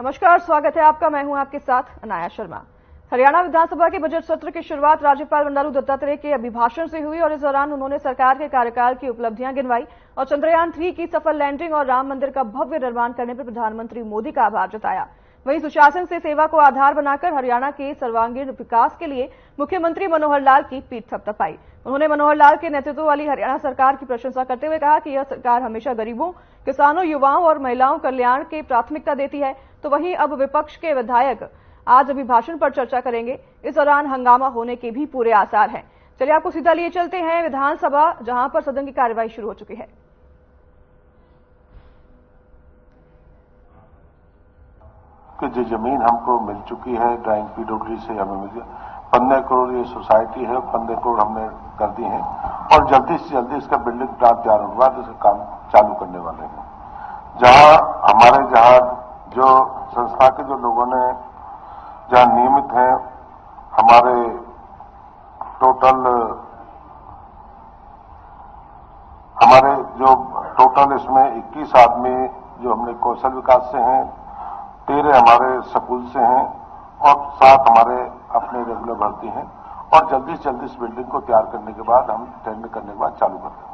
नमस्कार, स्वागत है आपका। मैं हूं आपके साथ अनाया शर्मा। हरियाणा विधानसभा के बजट सत्र की शुरुआत राज्यपाल बंडारू दत्तात्रेय के अभिभाषण से हुई और इस दौरान उन्होंने सरकार के कार्यकाल की उपलब्धियां गिनवाई और चंद्रयान 3 की सफल लैंडिंग और राम मंदिर का भव्य निर्माण करने पर प्रधानमंत्री मोदी का आभार जताया। वहीं सुशासन से सेवा को आधार बनाकर हरियाणा के सर्वांगीण विकास के लिए मुख्यमंत्री मनोहर लाल की पीठ थपथपाई। उन्होंने मनोहर लाल के नेतृत्व वाली हरियाणा सरकार की प्रशंसा करते हुए कहा कि यह सरकार हमेशा गरीबों, किसानों, युवाओं और महिलाओं कल्याण के प्राथमिकता देती है। तो वहीं अब विपक्ष के विधायक आज अभिभाषण पर चर्चा करेंगे। इस दौरान हंगामा होने के भी पूरे आसार हैं। चलिए आपको सीधा लिए चलते हैं विधानसभा, जहां पर सदन की कार्यवाही शुरू हो चुकी है। कि जो जमीन हमको मिल चुकी है ड्राइंग पीडब्ल्यूडी से हमें मिल 15 करोड़ ये सोसाइटी है, 15 करोड़ हमने कर दी है और जल्दी से जल्दी इसका बिल्डिंग प्लान तैयार होने के बाद इसका काम चालू करने वाले हैं। जहां जो संस्था के जो लोगों ने जहां नियमित हैं, हमारे टोटल इसमें 21 आदमी जो हमने कौशल विकास से हैं, 13 हमारे स्कूल से हैं और 7 हमारे अपने रेगुलर भर्ती हैं और जल्दी से जल्दी इस बिल्डिंग को तैयार करने के बाद हम टेंडर करने के बाद चालू कर देंगे।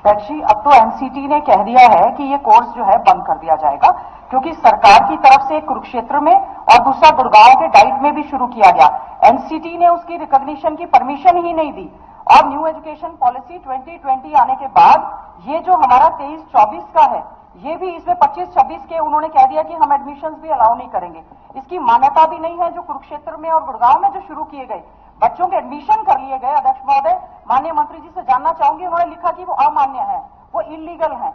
जी, अब तो एनसीटी ने कह दिया है कि ये कोर्स जो है बंद कर दिया जाएगा, क्योंकि सरकार की तरफ से कुरुक्षेत्र में और दूसरा गुड़गांव के डाइट में भी शुरू किया गया। एनसीटी ने उसकी रिकॉग्निशन की परमिशन ही नहीं दी और न्यू एजुकेशन पॉलिसी 2020 आने के बाद ये जो हमारा 23-24 का है, ये भी इसमें 25-26 के उन्होंने कह दिया कि हम एडमिशंस भी अलाउ नहीं करेंगे। इसकी मान्यता भी नहीं है जो कुरुक्षेत्र में और गुड़गांव में जो शुरू किए गए बच्चों के एडमिशन कर लिए गए। अध्यक्ष महोदय, माननीय मंत्री जी से जानना चाहूंगी, उन्होंने लिखा कि वो अमान्य है, वो इलीगल है।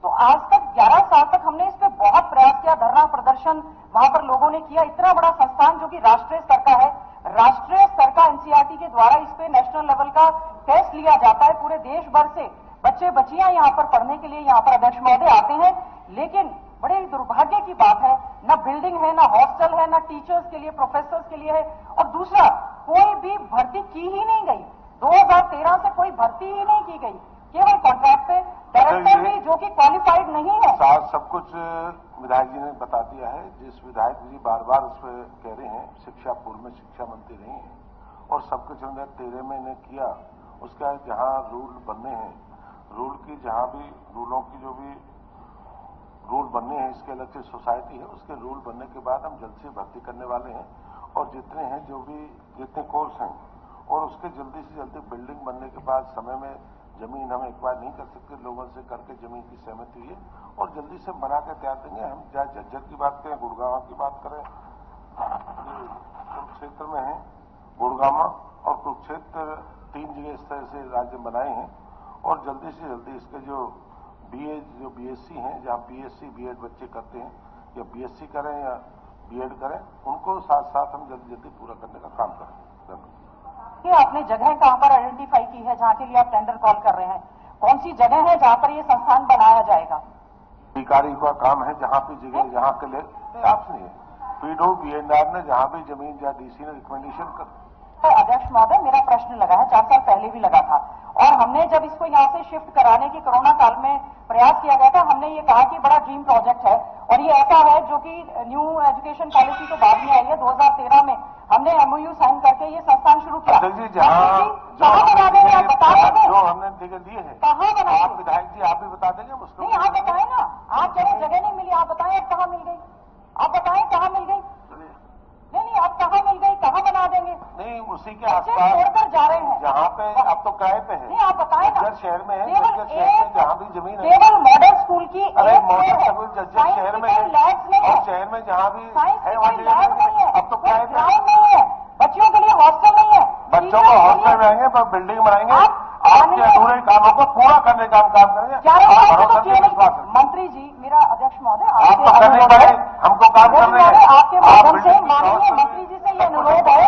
तो आज तक 11 साल तक हमने इस पे बहुत प्रयास किया, धरना प्रदर्शन वहां पर लोगों ने किया। इतना बड़ा संस्थान जो कि राष्ट्रीय स्तर का है, राष्ट्रीय स्तर का एनसीईआरटी के द्वारा इस पे नेशनल लेवल का टेस्ट लिया जाता है। पूरे देश भर से बच्चे बच्चियां यहाँ पर पढ़ने के लिए यहाँ पर अध्यक्ष महोदय आते हैं, लेकिन बड़े दुर्भाग्य की बात है, न बिल्डिंग है, न हॉस्टल है, न टीचर्स के लिए, प्रोफेसर्स के लिए है और दूसरा कोई भी भर्ती की ही नहीं गई। 2013 से कोई भर्ती ही नहीं की गई, केवल कॉन्ट्रैक्ट पे डायरेक्टर भी जो कि क्वालिफाइड नहीं है। सब कुछ विधायक जी ने बता दिया है। जिस विधायक जी बार बार उस पर कह रहे हैं, शिक्षा पूर्व में शिक्षा मंत्री रही हैं और सब कुछ 2013 में ने किया। उसका जहां रूल बनने हैं, रूल की जहां भी रूलों की जो भी रूल बनने हैं, इसके अलग से सोसाइटी है, उसके रूल बनने के बाद हम जल्द से भर्ती करने वाले हैं और जितने कोर्स हैं और उसके जल्दी से जल्दी बिल्डिंग बनने के बाद समय में जमीन हम एक बार नहीं कर सकते, लोगों से करके जमीन की सहमति हुई है और जल्दी से बना के तैयार देंगे। हम चाहे झज्जर की बात करें, गुड़गांव की बात करें, कुरुक्षेत्र में है, गुड़गांव और कुरुक्षेत्र 3 जगह इस तरह से राज्य बनाए हैं और जल्दी से जल्दी इसके जो बीएससी हैं, जहां बीएससी बीएड बच्चे करते हैं या बीएससी करें या बीएड करें, उनको साथ साथ हम जल्दी जल्दी पूरा करने का काम करें। कि आपने जगह कहां पर आइडेंटिफाई की है जहां के लिए आप टेंडर कॉल कर रहे हैं? कौन सी जगह है जहां पर ये संस्थान बनाया जाएगा? अधिकारी का काम है, जहां भी जगह जहां के लिए ऑप्शन है, पीडो बीएनआर ने जहां भी जमीन या डीसी ने रिकमेंडेशन कर। अध्यक्ष महोदय, मेरा प्रश्न लगा है, 4 साल पहले भी लगा था और हमने जब इसको यहाँ से शिफ्ट कराने की कोरोना काल में प्रयास किया गया था, हमने ये कहा कि बड़ा ड्रीम प्रोजेक्ट है और ये ऐसा है जो कि न्यू एजुकेशन पॉलिसी तो बाद में आई है। 2013 में हमने एमओयू साइन करके ये संस्थान शुरू किया। कहाँ बना देंगे आप बता देंगे? जो हमने जगह दी है कहाँ बनाएंगे? आप विधायक जी आप भी बता देंगे मुझको? नहीं, आप बताएं ना, आप जगह नहीं मिली, आप बताएं अब कहाँ मिल गई, आप बताएं कहाँ मिल गई। नहीं, आप कहाँ मिल गई, कहाँ बना देंगे? नहीं, उसी के आसपास छोड़कर जा रहे हैं जहाँ पे अब तो किराए पे है। नहीं, आप बताएं ना, शहर में है, शहर में जहाँ भी जमीन है, केवल मॉडल स्कूल की, अरे मॉडल स्कूल जज्जर शहर में है और शहर में जहाँ भी है वहाँ जगह। अब तो किराए पे नहीं है, बच्चों के लिए हॉस्टल नहीं है, बच्चों को हॉस्टल बनाएंगे पर बिल्डिंग बनाएंगे। आपके अधूरे कामों को पूरा करने का हम काम करेंगे। मंत्री जी, मेरा अध्यक्ष महोदय, आप तो करने पड़े, हमको काम करने हैं। आपके माध्यम से माननीय मंत्री जी से ये अनुरोध है,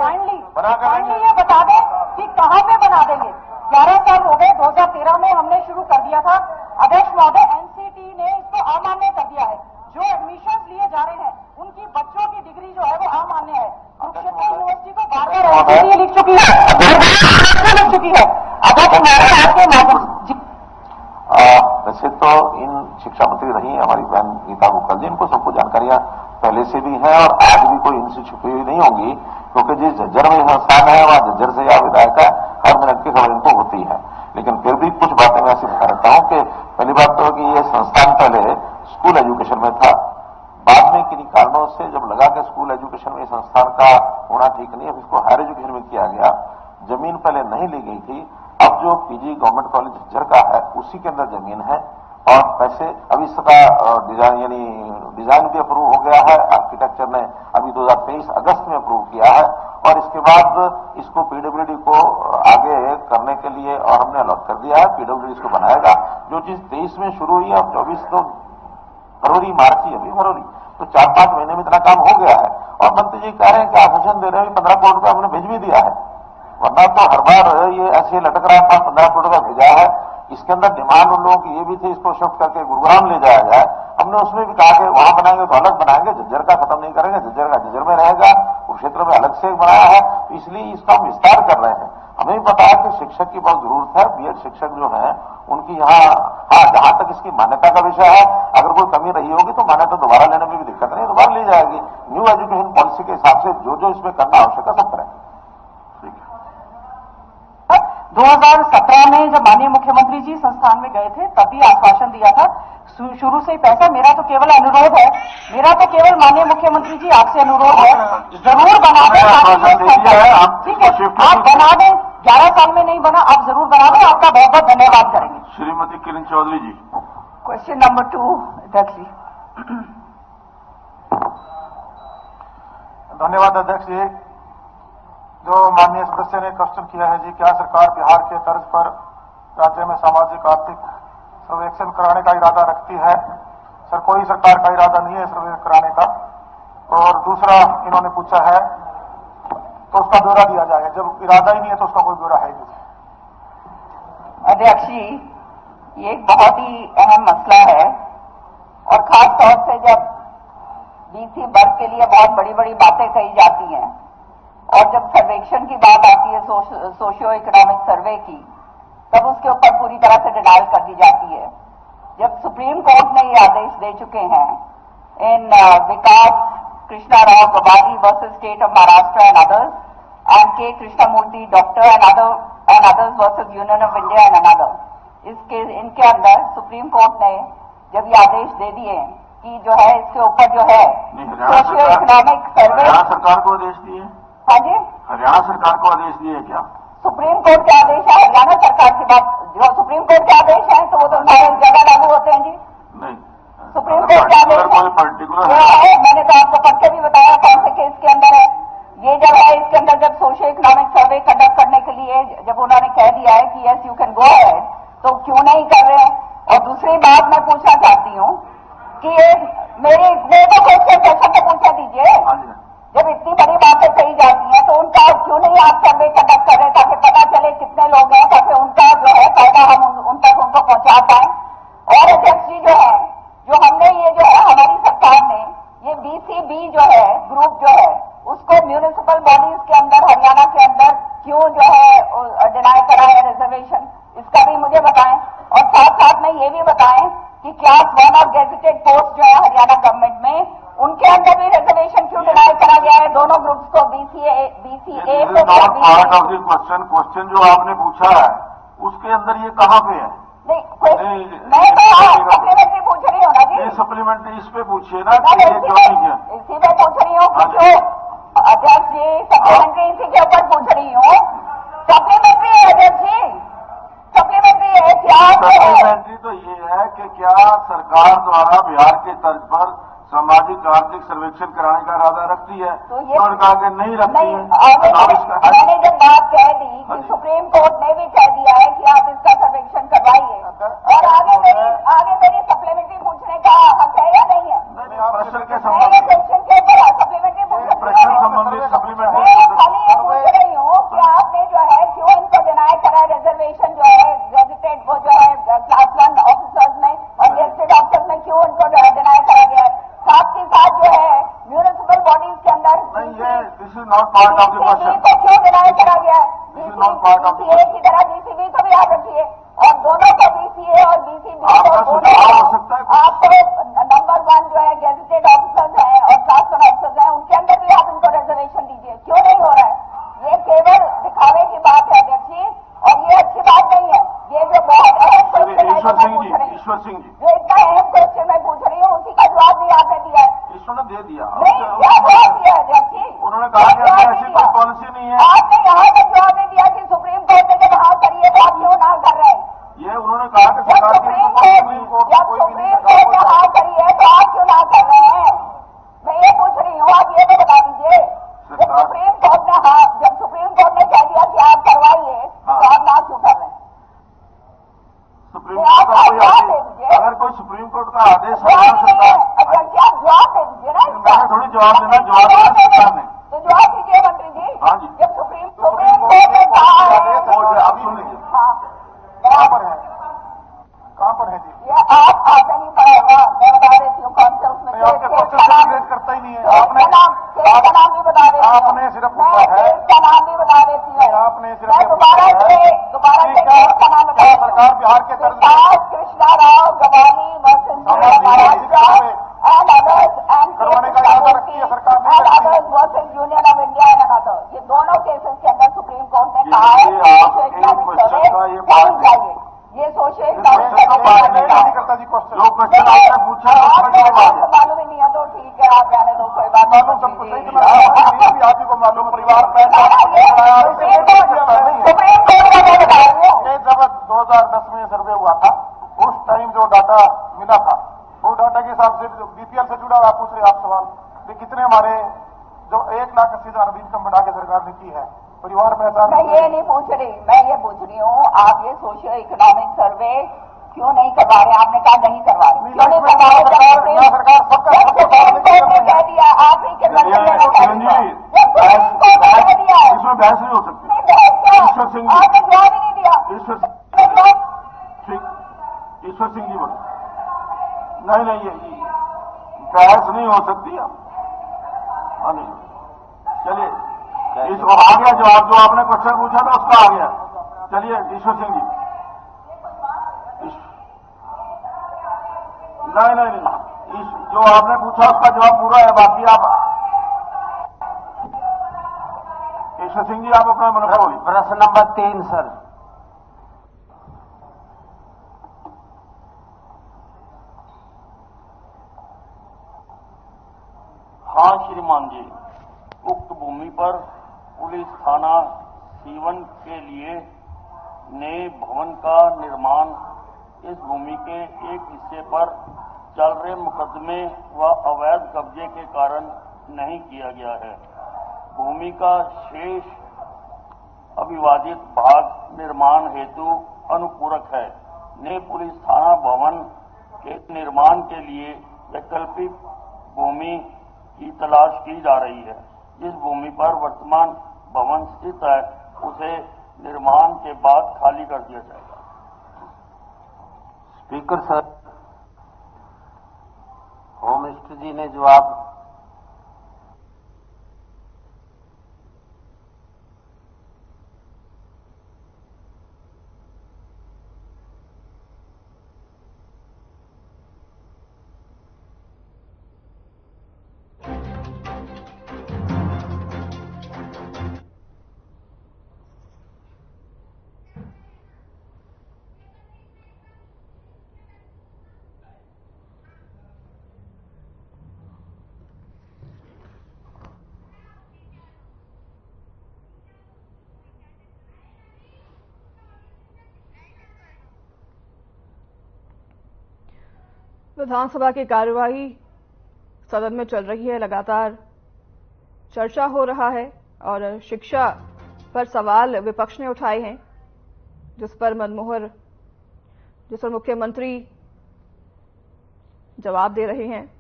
काइंडली ये बता दें कि कहाँ पे बना देंगे। 11 साल हो गए, 2013 में हमने शुरू कर दिया था। अध्यक्ष महोदय, एनसीटी ने इसको अमान्य कर दिया है। जो एडमिशन लिए जा रहे हैं उनकी बच्चों की डिग्री जो है वो अमान्य है। कुरुक्षेत्र यूनिवर्सिटी को बार-बार लिख चुकी है। अध्यक्ष महोदय, आपके माध्यम वैसे तो इन शिक्षा मंत्री रही हमारी बहन गीता गोकल जी, इनको सबको जानकारी से भी हैं और आज भी कोई इनसे छुपी हुई नहीं होंगी, क्योंकि जिस झज्जर में संस्थान है वहां झज्जर से या विधायक है, हर मिनट की खबर इनको होती है। लेकिन फिर भी कुछ बातें मैं ऐसी बता रहता हूं कि पहली बात तो कि ये संस्थान पहले स्कूल एजुकेशन में था, बाद में किन्हीं कारणों से जब लगा कि स्कूल एजुकेशन में संस्थान का होना ठीक नहीं, अब इसको हायर एजुकेशन में किया गया। जमीन पहले नहीं ली गई थी, अब जो पीजी गवर्नमेंट कॉलेज झज्जर का है उसी के अंदर जमीन है और पैसे अभी इसका डिजाइन भी अप्रूव हो गया है, आर्किटेक्चर ने अभी 2023 अगस्त में अप्रूव किया है और इसके बाद इसको पीडब्ल्यूडी को आगे करने के लिए और हमने अलॉट कर दिया है, पीडब्ल्यूडी इसको बनाएगा। जो चीज 23 में शुरू हुई है, अब 24 तो फरवरी मार्च ही अभी फरवरी, तो 4-5 महीने में इतना काम हो गया है। और मंत्री जी कह रहे हैं कि आश्वासन दे रहे हैं 15 करोड़ रुपया हमने भेज भी दिया है, वरना तो हर बार ये ऐसे लटक रहा था 15 करोड़ रुपया भेजा है। इसके अंदर डिमांड उन लोगों की ये भी थी इसको शिफ्ट करके गुरुग्राम ले जाया जाए, हमने उसमें भी कहा कि वहां बनाएंगे तो अलग बनाएंगे, झज्जर का खत्म नहीं करेंगे, झज्जर का झज्जर में रहेगा, कुरुक्षेत्र में अलग से बनाया है, तो इसलिए इसका हम विस्तार कर रहे हैं। हमें भी पता है कि शिक्षक की बहुत जरूरत है, बीएड शिक्षक जो है उनकी यहाँ, जहां तक इसकी मान्यता का विषय है, अगर कोई कमी रही होगी तो मान्यता दोबारा लेने में भी दिक्कत नहीं, दोबारा ली जाएगी। न्यू एजुकेशन पॉलिसी के हिसाब से जो जो इसमें करना आवश्यक है सब करें। 2017 में जब माननीय मुख्यमंत्री जी संस्थान में गए थे तभी आश्वासन दिया था, शुरू से ही पैसा। मेरा तो केवल अनुरोध है, मेरा तो केवल माननीय मुख्यमंत्री जी आपसे अनुरोध है, जरूर बना दें। ठीक है, आप बना दें, 11 साल में नहीं बना, आप जरूर बना दें, आपका बहुत बहुत धन्यवाद करेंगे। श्रीमती किरण चौधरी जी। क्वेश्चन नंबर 2 अध्यक्ष जी। धन्यवाद अध्यक्ष जी। जो माननीय सदस्य ने क्वेश्चन किया है जी, क्या सरकार बिहार के तर्ज पर राज्य में सामाजिक आर्थिक सर्वेक्षण कराने का इरादा रखती है? सर, कोई सरकार का इरादा नहीं है सर्वे कराने का। और दूसरा इन्होंने पूछा है तो उसका ब्यौरा दिया जाएगा, जब इरादा ही नहीं है तो उसका कोई ब्यौरा है नहीं। अध्यक्ष जी, ये एक बहुत ही अहम मसला है और खास तौर से जब बीसी वर्ग के लिए बहुत बड़ी बड़ी बातें कही जाती हैं और जब सर्वेक्षण की बात आती है, सोशियो इकोनॉमिक सर्वे की, तब उसके ऊपर पूरी तरह से डिनाइल कर दी जाती है। जब सुप्रीम कोर्ट ने ये आदेश दे चुके हैं इन विकास Krishna Rao Gavari versus state of Maharashtra and others and K Krishnamurthy doctor and others versus union of India and another, इनके अंदर सुप्रीम कोर्ट ने जब ये आदेश दे दिए कि जो है इसके ऊपर जो है सोशियो इकोनॉमिक सर्वे, हरियाणा सरकार को आदेश दिए? हाँ जी, हरियाणा सरकार को आदेश दिए क्या? सुप्रीम कोर्ट के आदेश है, हरियाणा सरकार की बात, जो सुप्रीम कोर्ट के आदेश है तो वो तो सारे जगह लागू होते हैं जी। नहीं, सुप्रीम कोर्ट के आदेश कोई पर्टिकुलर है, मैंने तो आपको पढ़ के भी बताया कौन से केस के अंदर है ये। जब है इसके अंदर जब सोशियो इकोनॉमिक सर्वे कंडक्ट करने के लिए जब उन्होंने कह दिया है कि yes you can go ahead, तो क्यों नहीं कर रहे हैं? और दूसरी बात मैं पूछना चाहती हूँ कि मेरे को क्वेश्चन तो पूछा दीजिए, जब इतनी बड़ी बातें कही जाती हैं तो उनका क्यों नहीं आप सर्वे कंडक्ट कर रहे ताकि पता चले कितने लोग हैं, ताकि उनका जो है फायदा हम उन तक उनको पहुंचा पाए। और अध्यक्ष जी जो है, जो हमने ये जो है हमारी सरकार ने ये बीसीबी जो है ग्रुप जो है उसको म्यूनिसिपल बॉडीज के अंदर हरियाणा के अंदर क्यों जो है डिनाई करा है रिजर्वेशन, इसका भी मुझे बताएं। और साथ साथ में ये भी बताएं कि क्लास 1 ऑफ गेजेटेड पोस्ट जो है हरियाणा गवर्नमेंट में उनके अंदर भी रिजर्वेशन क्यों डिनाई करा गया है दोनों ग्रुप्स को, बीसीए को। पार्ट ऑफ द क्वेश्चन जो आपने पूछा है उसके अंदर ये कहाँ पे है? नहीं तो सप्लीमेंट्री पूछ रही हूँ ना जी। ये सप्लीमेंट्री इस पे पूछिए ना, क्यों नहीं किया? इसी पे पूछ रही हूँ क्यों अध्यक्ष जी, सप्लीमेंट्री इसी के ऊपर पूछ रही हूँ। सप्लीमेंट्री है अध्यक्ष जी, सप्लीमेंट्री है क्या? सप्लीमेंट्री तो ये है कि क्या सरकार द्वारा बिहार के तर्ज पर सामाजिक आर्थिक सर्वेक्षण कराने का इरादा रखती है? तो ये कहा कि नहीं रखती है। मैंने जब बात कह दी कि सुप्रीम कोर्ट ने भी कह दिया है कि आप इसका सर्वेक्षण करवाइए, और आगे मेरी सप्लीमेंट्री पूछने का हक है या नहीं है? प्रश्न के क्वेश्चन के ऊपर सप्लीमेंट्री प्रश्न संबंधित सप्लीमेंट्री खाली ये पूछ रही हूँ कि आपने जो है क्यों इनको डिनाई करा रिजर्वेशन जो है गेजेटेड वो जो है क्लास 1 ऑफिसर्स में और गेजेटेड ऑफिसर्स में क्यों इनको डिनाई करा गया है? साथ के साथ जो है म्यूनिसिपल बॉडीज के अंदर this is not part of the question को क्यों डिनाई करा गया है? बीसीए की तरह बीसीबी को भी याद रखिए, और दोनों को बीसीए और बीसीबी को दोनों आपको नंबर 1 जो है गेजेटेड ऑफिसर्स हैं और क्लास 1 उन्होंने कहा कि ऐसी कोई पॉलिसी नहीं है। आपने यहाँ तक जवाब नहीं दिया कि सुप्रीम कोर्ट ने जब हाँ करिए तो आप क्यों ना कर रहे हैं? ये उन्होंने कहा कि सरकार की सुप्रीम कोर्ट ने हाँ करी है तो आप क्यों ना कर रहे हैं? मैं ये पूछ रही हूँ, आप ये तो बता दीजिए। जब सुप्रीम कोर्ट ने कह दिया कि आप करवाइए तो आप ना क्यों कर रहे हैं? सुप्रीम कोर्ट का कोई आदेश, अगर कोई सुप्रीम कोर्ट का आदेश है अच्छा क्या जवाब दे दीजिए ना? मैंने थोड़ी जवाब देना, जवाब देना सरकार ने। तो जवाब दीजिए मंत्री जी। हाँ जी। जब सुप्रीम कोर्ट ने कहा है, आप सुन लीजिए। हाँ कहाँ पर है जी? ये आपने नहीं पढ़ा होगा, मैं बता देती हूँ कौन से उसमें आपके क्वेश्चन से रिलेट करता ही नहीं है। आपने केस का नाम भी बता देती हूँ। आपने सिर्फ पूछा है, केस का नाम भी बता देती हूँ। आपने सिर्फ मैं दोबारा से केस का नाम बता क्या सरकार बिहार के तर्ज पर Krishna Rao Gavani versus Maharashtra and others and करवाने का इरादा रखती है सरकार ने? and others versus Union of India and another, ये दोनों केसेस के अंदर सुप्रीम कोर्ट ने कहा है कि सोशो इकोनॉमिक सर्वे होनी चाहिए। ये सोशो इकोनॉमिक नहीं करता जी क्वेश्चन। जो क्वेश्चन आपने पूछा है उसका जवाब आ गया। मालूम ही नहीं है तो ठीक है, आप जाने दो, कोई बात मालूम सबको सही कि आप ही को मालूम परिवार सुप्रीम कोर्ट का मैं बता रही हूँ। जब 2010 में सर्वे हुआ था उस टाइम जो डाटा मिला था वो डाटा के हिसाब से जो बीपीएल से जुड़ा आप पूछ रहे आप सवाल कि कितने हमारे जो 1,80,000 इनकम बढ़ा के सरकार ने की है परिवार पहचान। मैं ये नहीं पूछ रही, मैं ये पूछ रही हूँ आप ये सोशियो इकोनॉमिक सर्वे क्यों नहीं करवा रहे? आपने कहा नहीं करवा रहे, क्यों नहीं करवा रहे? सरकार सबका सुप्रीम कोर्ट ने कह दिया, आप ही के इसमें बहस नहीं हो सकती। ईश्वर सिंह जी, आपने जवाब ही नहीं दिया। ईश्वर सिंह जी बोलो। नहीं ये बहस नहीं हो सकती। हाँ नहीं, चलिए इसको आ गया जवाब, जो आपने क्वेश्चन पूछा था उसका आ गया। चलिए ईश्वर सिंह जी। नहीं, जो आपने पूछा उसका जवाब पूरा है, बाकी आप ईश्वर सिंह जी आप अपना मनोबल बोलिए। प्रश्न नंबर 3 सर। हाँ श्रीमान जी, उक्त भूमि पर पुलिस थाना सीवन के लिए नए भवन का निर्माण इस भूमि के एक हिस्से पर चल रहे मुकदमे व अवैध कब्जे के कारण नहीं किया गया है। भूमि का शेष अविवादित भाग निर्माण हेतु अनुपूरक है। नए पुलिस थाना भवन के निर्माण के लिए वैकल्पिक भूमि की तलाश की जा रही है। जिस भूमि पर वर्तमान भवन स्थित है उसे निर्माण के बाद खाली कर दिया जाएगा। स्पीकर सर, होम मिनिस्टर जी ने जवाब विधानसभा की कार्यवाही सदन में चल रही है, लगातार चर्चा हो रहा है और शिक्षा पर सवाल विपक्ष ने उठाए हैं, जिस पर मुख्यमंत्री जवाब दे रहे हैं।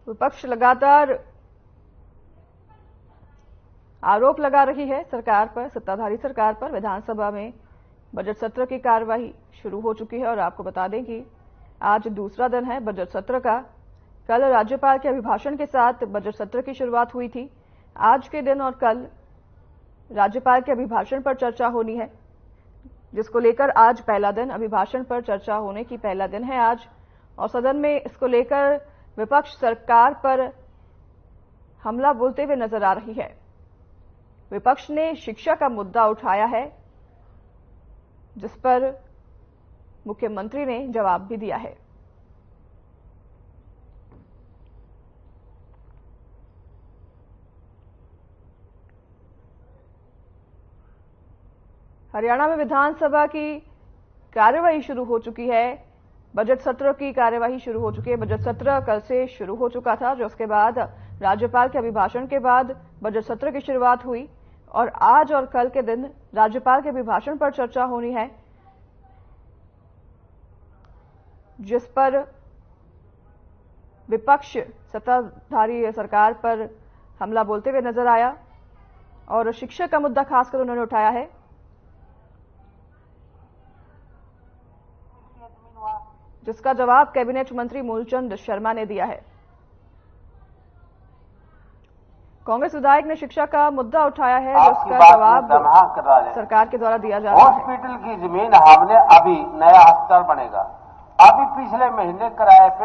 विपक्ष लगातार आरोप लगा रही है सरकार पर, सत्ताधारी सरकार पर। विधानसभा में बजट सत्र की कार्यवाही शुरू हो चुकी है और आपको बता दें कि आज दूसरा दिन है बजट सत्र का। कल राज्यपाल के अभिभाषण के साथ बजट सत्र की शुरुआत हुई थी। आज के दिन और कल राज्यपाल के अभिभाषण पर चर्चा होनी है, जिसको लेकर आज पहला दिन, अभिभाषण पर चर्चा होने की पहला दिन है आज। और सदन में इसको लेकर विपक्ष सरकार पर हमला बोलते हुए नजर आ रही है। विपक्ष ने शिक्षा का मुद्दा उठाया है, जिस पर मुख्यमंत्री ने जवाब भी दिया है। हरियाणा में विधानसभा की कार्यवाही शुरू हो चुकी है। बजट सत्र की कार्यवाही शुरू हो चुकी है। बजट सत्र कल से शुरू हो चुका था, जो उसके बाद राज्यपाल के अभिभाषण के बाद बजट सत्र की शुरुआत हुई और आज और कल के दिन राज्यपाल के अभिभाषण पर चर्चा होनी है, जिस पर विपक्ष सत्ताधारी सरकार पर हमला बोलते हुए नजर आया और शिक्षा का मुद्दा खासकर उन्होंने उठाया है। जिसका जवाब कैबिनेट मंत्री मूलचंद शर्मा ने दिया है। कांग्रेस विधायक ने शिक्षा का मुद्दा उठाया है, जिसका जवाब सरकार के द्वारा दिया जा रहा है। हॉस्पिटल की जमीन हमने अभी नया अस्पताल बनेगा, अभी पिछले महीने किराए पे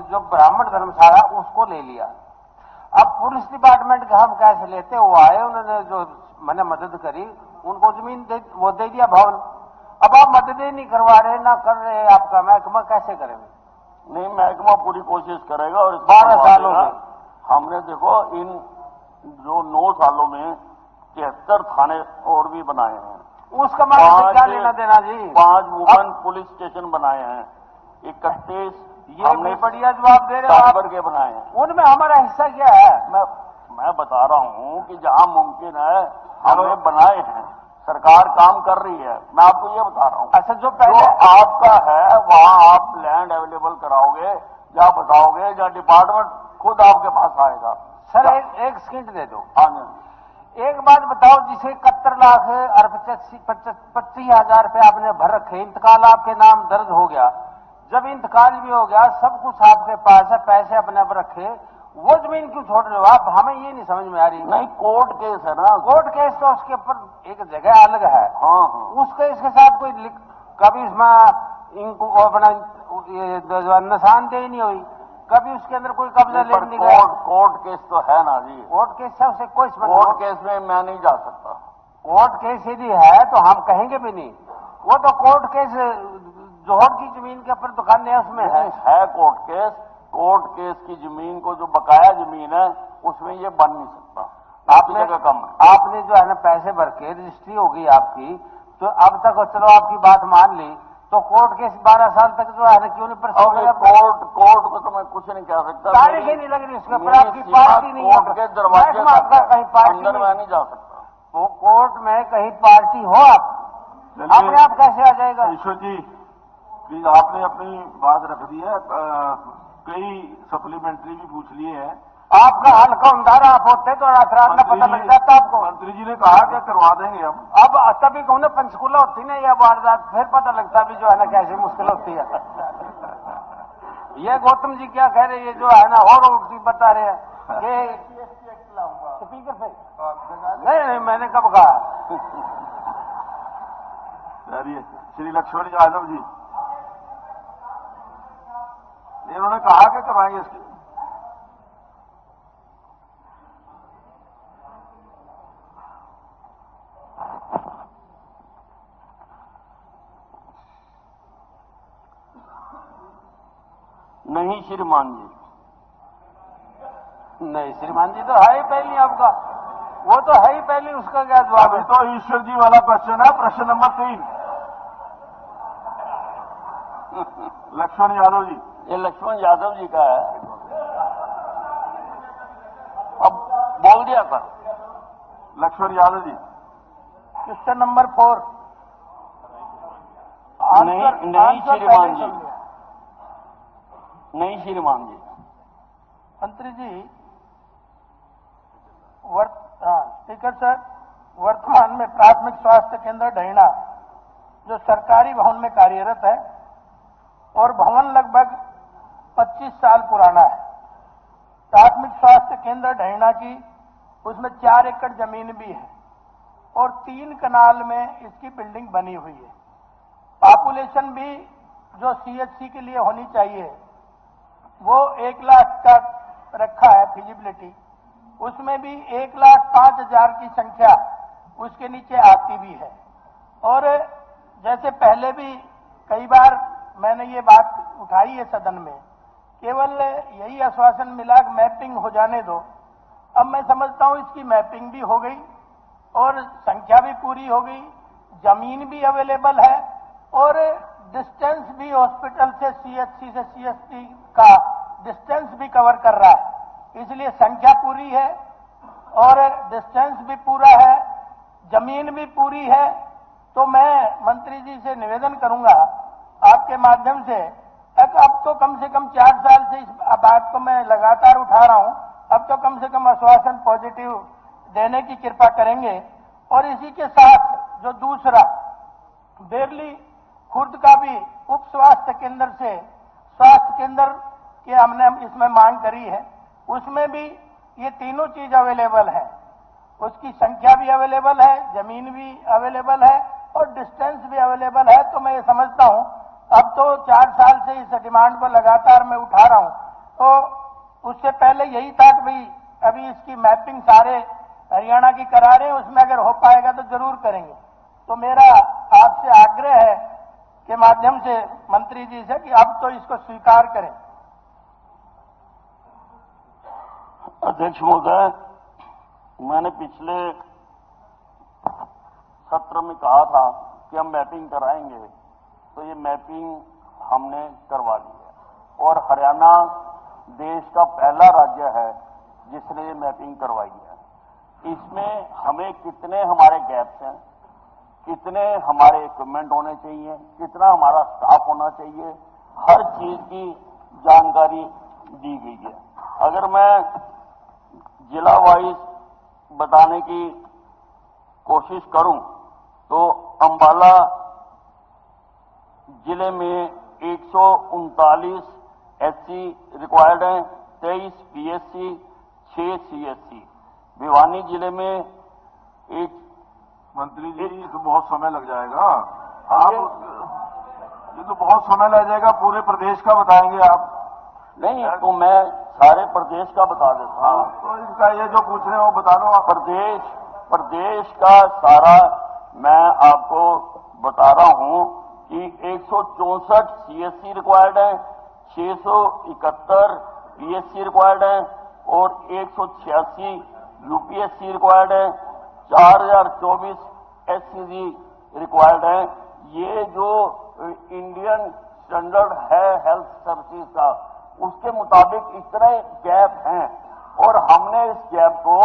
जो ब्राह्मण धर्मशाला उसको ले लिया। अब पुलिस डिपार्टमेंट के हम कैसे लेते, वो आए, उन्होंने जो मैंने मदद करी, उनको जमीन वो दे दिया भवन। अब आप मदद ही नहीं करवा रहे, ना कर रहे, आपका महकमा कैसे करेंगे? नहीं, महकमा पूरी कोशिश करेगा और 12 सालों में हमने देखो इन जो 9 सालों में 73 थाने और भी बनाए हैं। उसका मतलब क्या लेना देना जी? 5 वुमेन पुलिस स्टेशन बनाए हैं, 31 ये भी बढ़िया जवाब दे रहे हो आप के बनाए हैं। उनमें हमारा हिस्सा क्या है? मैं बता रहा हूं कि जहां मुमकिन है हमने बनाए हैं, सरकार काम कर रही है। मैं आपको ये बता रहा हूं। अच्छा, जो पहले आपका है वहां आप लैंड अवेलेबल कराओगे या बताओगे या डिपार्टमेंट खुद आपके पास आएगा? सर एक सेकंड दे दो। हाँ, एक बात बताओ, जिसे 71 लाख और 25,000 रुपये आपने भर रखे, इंतकाल आपके नाम दर्ज हो गया, जब इंतकाल भी हो गया, सब कुछ आपके पास है, पैसे अपने आप रखे, वो जमीन क्यों छोड़ रहे हो आप? हमें ये नहीं समझ में आ रही। नहीं, कोर्ट केस है ना। कोर्ट केस तो उसके ऊपर एक जगह अलग है। हाँ। उस केस के साथ कोई कभी उसमें इनको अपना निशानदेही नहीं हुई, कभी उसके अंदर कोई कब्जा ले नहीं गया। कोर्ट केस तो है ना जी। कोर्ट केस से उसे कोई कोर्ट केस में मैं नहीं जा सकता। कोर्ट केस यदि है तो हम कहेंगे भी नहीं। वो तो कोर्ट केस जोहर की जमीन के ऊपर दुकान है, उसमें है कोर्ट केस। कोर्ट केस की जमीन को जो बकाया जमीन है उसमें ये बन नहीं सकता। आपने आपने जो है ना पैसे भर के रजिस्ट्री होगी आपकी, तो अब तक चलो आपकी बात मान ली, तो कोर्ट केस 12 साल तक जो है ना क्यों नहीं कोर्ट को तो मैं कुछ नहीं कह सकता। तारीख ही नहीं लग रही उसके ऊपर, आपकी पार्टी नहीं है। कोर्ट के दरवाजे कहीं पार्टी अंदर मैं नहीं जा सकता। वो कोर्ट में कहीं पार्टी हो आप अपने आप कैसे आ जाएगा? ईश्वर जी प्लीज, आपने अपनी बात रख दी है, कई सप्लीमेंट्री भी पूछ लिए हैं। आपका हल्का उमदारा आप होते तो रात में पता लग जाता आपको। मंत्री जी ने कहा कि करवा देंगे हम। अब तभी कहूँ ना पंचकूला होती ना यह वारदात, फिर पता लगता भी जो है ना कैसे मुश्किल होती है। ये गौतम जी क्या कह रहे हैं, ये जो है ना और उल्टी बता रहे हैं। ये स्पीकर पे नहीं, मैंने कब कहा? श्री लक्ष्मण यादव जी इन्होंने कहा कि करवाएंगे इसके। नहीं श्रीमान जी, नहीं श्रीमान जी तो है ही पहली आपका, वो तो है ही पहली, उसका क्या जवाब है? तो ईश्वर जी वाला क्वेश्चन है, प्रश्न नंबर 3। लक्ष्मण यादव जी, ये लक्ष्मण यादव जी का है। अब बोल दिया था लक्ष्मण यादव जी। Question number 4। नहीं श्रीमान जी, नहीं श्रीमान जी। मंत्री जी, स्पीकर सर, वर्तमान में प्राथमिक स्वास्थ्य केंद्र ढैणा जो सरकारी भवन में कार्यरत है और भवन लगभग 25 साल पुराना है। प्राथमिक स्वास्थ्य केंद्र ढैणा की उसमें 4 एकड़ जमीन भी है और 3 कनाल में इसकी बिल्डिंग बनी हुई है। पॉपुलेशन भी जो सीएचसी के लिए होनी चाहिए वो 1 लाख का रखा है फिजिबिलिटी, उसमें भी 1,05,000 की संख्या उसके नीचे आती भी है। और जैसे पहले भी कई बार मैंने ये बात उठाई है सदन में, केवल यही आश्वासन मिला कि मैपिंग हो जाने दो। अब मैं समझता हूं इसकी मैपिंग भी हो गई और संख्या भी पूरी हो गई, जमीन भी अवेलेबल है और डिस्टेंस भी हॉस्पिटल से सीएचसी से सीएससी का डिस्टेंस भी कवर कर रहा है। इसलिए संख्या पूरी है और डिस्टेंस भी पूरा है, जमीन भी पूरी है। तो मैं मंत्री जी से निवेदन करूंगा आपके माध्यम से, अब तो कम से कम 4 साल से इस बात को मैं लगातार उठा रहा हूं, अब तो कम से कम आश्वासन पॉजिटिव देने की कृपा करेंगे। और इसी के साथ जो दूसरा बेरली खुर्द का भी उप स्वास्थ्य केंद्र से स्वास्थ्य केंद्र की हमने इसमें मांग करी है, उसमें भी ये तीनों चीज अवेलेबल है, उसकी संख्या भी अवेलेबल है, जमीन भी अवेलेबल है और डिस्टेंस भी अवेलेबल है। तो मैं ये समझता हूं अब तो 4 साल से इस डिमांड को लगातार मैं उठा रहा हूं, तो उससे पहले यही था कि भाई अभी इसकी मैपिंग सारे हरियाणा की करा रहे हैं, उसमें अगर हो पाएगा तो जरूर करेंगे। तो मेरा आपसे आग्रह है के माध्यम से मंत्री जी से कि अब तो इसको स्वीकार करें। अध्यक्ष महोदय, मैंने पिछले सत्र में कहा था कि हम मैपिंग कराएंगे, तो ये मैपिंग हमने करवा ली है और हरियाणा देश का पहला राज्य है जिसने ये मैपिंग करवाई है। इसमें हमें कितने हमारे गैप्स हैं, कितने हमारे इक्विपमेंट होने चाहिए, कितना हमारा स्टाफ होना चाहिए, हर चीज की जानकारी दी गई है। अगर मैं जिला वाइज बताने की कोशिश करूं तो अंबाला जिले में 139 एससी रिक्वायर्ड हैं, 23 पीएससी, 6 सीएससी। भिवानी जिले में एक मंत्री जी ये तो बहुत समय लग जाएगा, आप ये तो बहुत समय लग जाएगा, पूरे प्रदेश का बताएंगे आप? नहीं, तो मैं सारे प्रदेश का बता देता हूं। तो इनका ये जो पूछ रहे हैं वो बता दो आप। प्रदेश का सारा मैं आपको बता रहा हूं कि 164 सीएससी रिक्वायर्ड है, 671 पीएससी रिक्वायर्ड है और 186 यूपीएससी रिक्वायर्ड है, 4024 एससीजी रिक्वायर्ड है। ये जो इंडियन स्टैंडर्ड है हेल्थ सर्विसेज का, उसके मुताबिक इतने गैप हैं और हमने इस गैप को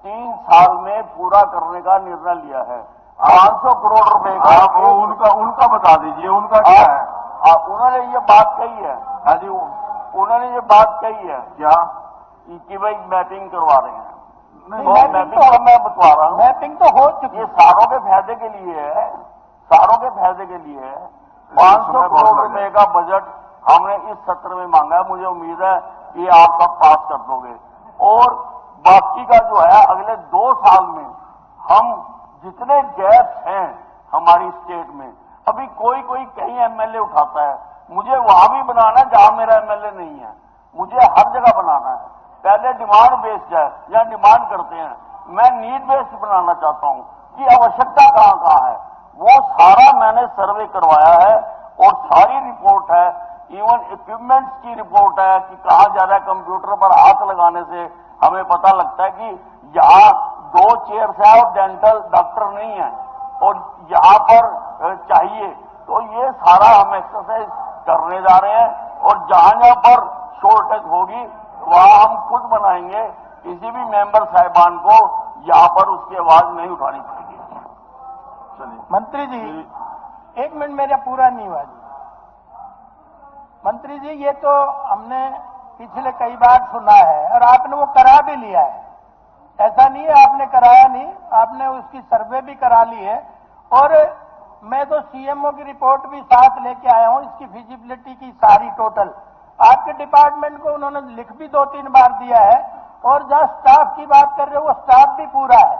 3 साल में पूरा करने का निर्णय लिया है। 500 करोड़ रुपए का। आप उनका बता दीजिए, उनका क्या है? उन्होंने ये बात कही है। हाँ जी, उन्होंने ये बात कही है क्या कि भाई मैपिंग करवा रहे हैं। नहीं, तो मैपिंग तो मैं बतवा रहा हूँ, मैपिंग तो हो चुकी है, ये सारों के फायदे के लिए है, सारों के फायदे के लिए है। 500 करोड़ रुपए का बजट हमने इस सत्र में मांगा है, मुझे उम्मीद है कि आप सब पास कर दोगे। और बाकी का जो है अगले 2 साल में हम जितने गैप्स हैं हमारी स्टेट में, अभी कोई कहीं एमएलए उठाता है, मुझे वहां भी बनाना है जहां मेरा एमएलए नहीं है, मुझे हर जगह बनाना है। पहले डिमांड बेस्ड है या डिमांड करते हैं, मैं नीड बेस्ड बनाना चाहता हूं कि आवश्यकता कहां है। वो सारा मैंने सर्वे करवाया है और सारी रिपोर्ट है, इवन इक्विपमेंट्स की रिपोर्ट है कि कहां ज्यादा कंप्यूटर पर हाथ लगाने से हमें पता लगता है कि यहाँ 2 चेयर्स है और डेंटल डॉक्टर नहीं है और यहाँ पर चाहिए। तो ये सारा हम एक्सरसाइज करने जा रहे हैं और जहां पर शॉर्टेज होगी वहां हम खुद बनाएंगे, किसी भी मेंबर साहिबान को यहाँ पर उसकी आवाज नहीं उठानी पड़ेगी। चलिए मंत्री जी 1 मिनट मेरा पूरा नहीं हुआ जी। मंत्री जी ये तो हमने पिछले कई बार सुना है और आपने वो करा भी लिया है, ऐसा नहीं है आपने कराया नहीं, आपने उसकी सर्वे भी करा ली है। और मैं तो सीएमओ की रिपोर्ट भी साथ लेके आया हूं, इसकी फिजिबिलिटी की सारी टोटल आपके डिपार्टमेंट को उन्होंने लिख भी 2-3 बार दिया है। और जहां स्टाफ की बात कर रहे हो वो स्टाफ भी पूरा है,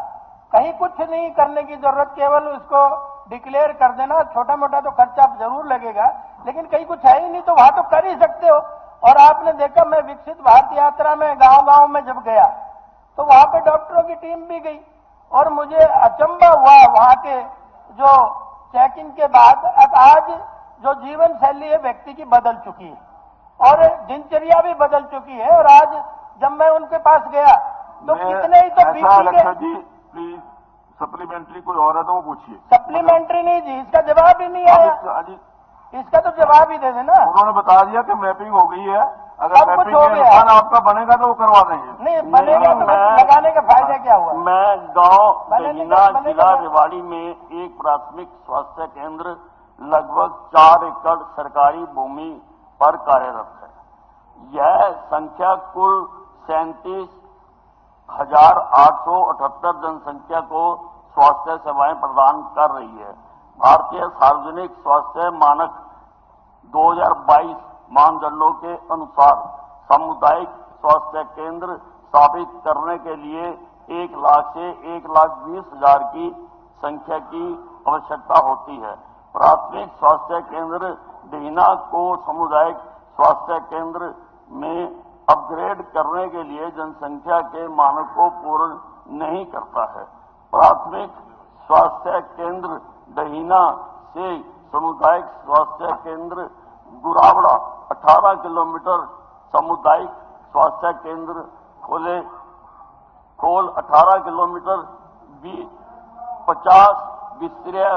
कहीं कुछ नहीं करने की जरूरत, केवल उसको डिक्लेयर कर देना। छोटा मोटा तो खर्चा जरूर लगेगा लेकिन कहीं कुछ है ही नहीं, तो वहां तो कर ही सकते हो। और आपने देखा मैं विकसित भारत यात्रा में गांव-गांव में जब गया तो वहां पे डॉक्टरों की टीम भी गई और मुझे अचंभा हुआ वहां के जो चेकिंग के बाद। अब आज जो जीवन शैली है व्यक्ति की बदल चुकी है और दिनचर्या भी बदल चुकी है। और आज जब मैं उनके पास गया तो कितने ही तो जी प्लीज सप्लीमेंट्री कोई और है तो वो पूछिए। सप्लीमेंट्री नहीं जी, इसका जवाब ही नहीं आया। इसका तो जवाब ही दे देना। उन्होंने बता दिया कि मैपिंग हो गई है, अगर सब कुछ मैपिंग हो के गया। अनुसार आपका बनेगा तो वो करवा देंगे। नहीं बनेगा तो लगाने का फायदा क्या हुआ? मैं गांव बनेगा- दहीना बनेगा- जिला रेवाड़ी में एक प्राथमिक स्वास्थ्य केंद्र लगभग 4 एकड़ सरकारी भूमि पर कार्यरत है। यह संख्या कुल 37,878 जनसंख्या को स्वास्थ्य सेवाएं प्रदान कर रही है। भारतीय सार्वजनिक स्वास्थ्य मानक 2022 मानदंडों के अनुसार सामुदायिक स्वास्थ्य केंद्र स्थापित करने के लिए 1 लाख से 1,20,000 की संख्या की आवश्यकता होती है। प्राथमिक स्वास्थ्य केंद्र दहीना को सामुदायिक स्वास्थ्य केंद्र में अपग्रेड करने के लिए जनसंख्या के मानक को पूर्ण नहीं करता है। प्राथमिक स्वास्थ्य केंद्र दहीना से सामुदायिक स्वास्थ्य केंद्र गुरावड़ा 18 किलोमीटर, सामुदायिक स्वास्थ्य केंद्र खोल 18 किलोमीटर, 50 बिस्तरीय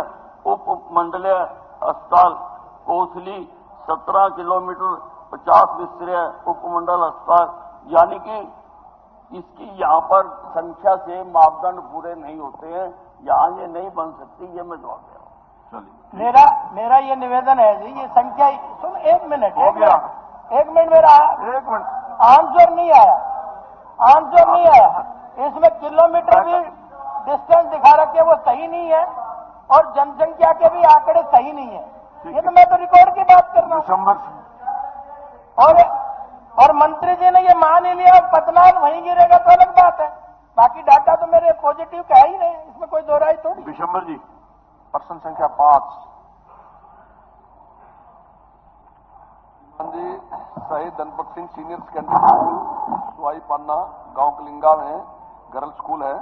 उप मंडलीय अस्पताल कोसली 17 किलोमीटर, 50 बिस्तरीय उपमंडल अस्पताल, यानी कि इसकी यहाँ पर संख्या से मापदंड पूरे नहीं होते हैं, यहाँ ये नहीं बन सकती, ये मैं जवाब दे रहा हूँ। मेरा ये निवेदन है जी, ये संख्या सुन, एक मिनट मेरा एक मिनट आंसर नहीं आया। इसमें किलोमीटर भी डिस्टेंस दिखा रखे, वो सही नहीं है, और जनसंख्या के भी आंकड़े सही नहीं है। ये तो मैं तो रिकॉर्ड की बात कर रहा हूँ। दिसंबर और मंत्री जी ने ये मान ही लिया, पतनान वहीं गिरेगा तो अलग बात है। बाकी डाटा तो मेरे पॉजिटिव कह ही रहे, इसमें कोई दो राय थोड़ी। दिसंबर जी, पर्सन संख्या 5 जी, शहीद Dhanpat Singh senior secondary school सुहाई पन्ना गांव कलिंगा में गर्ल्स स्कूल है।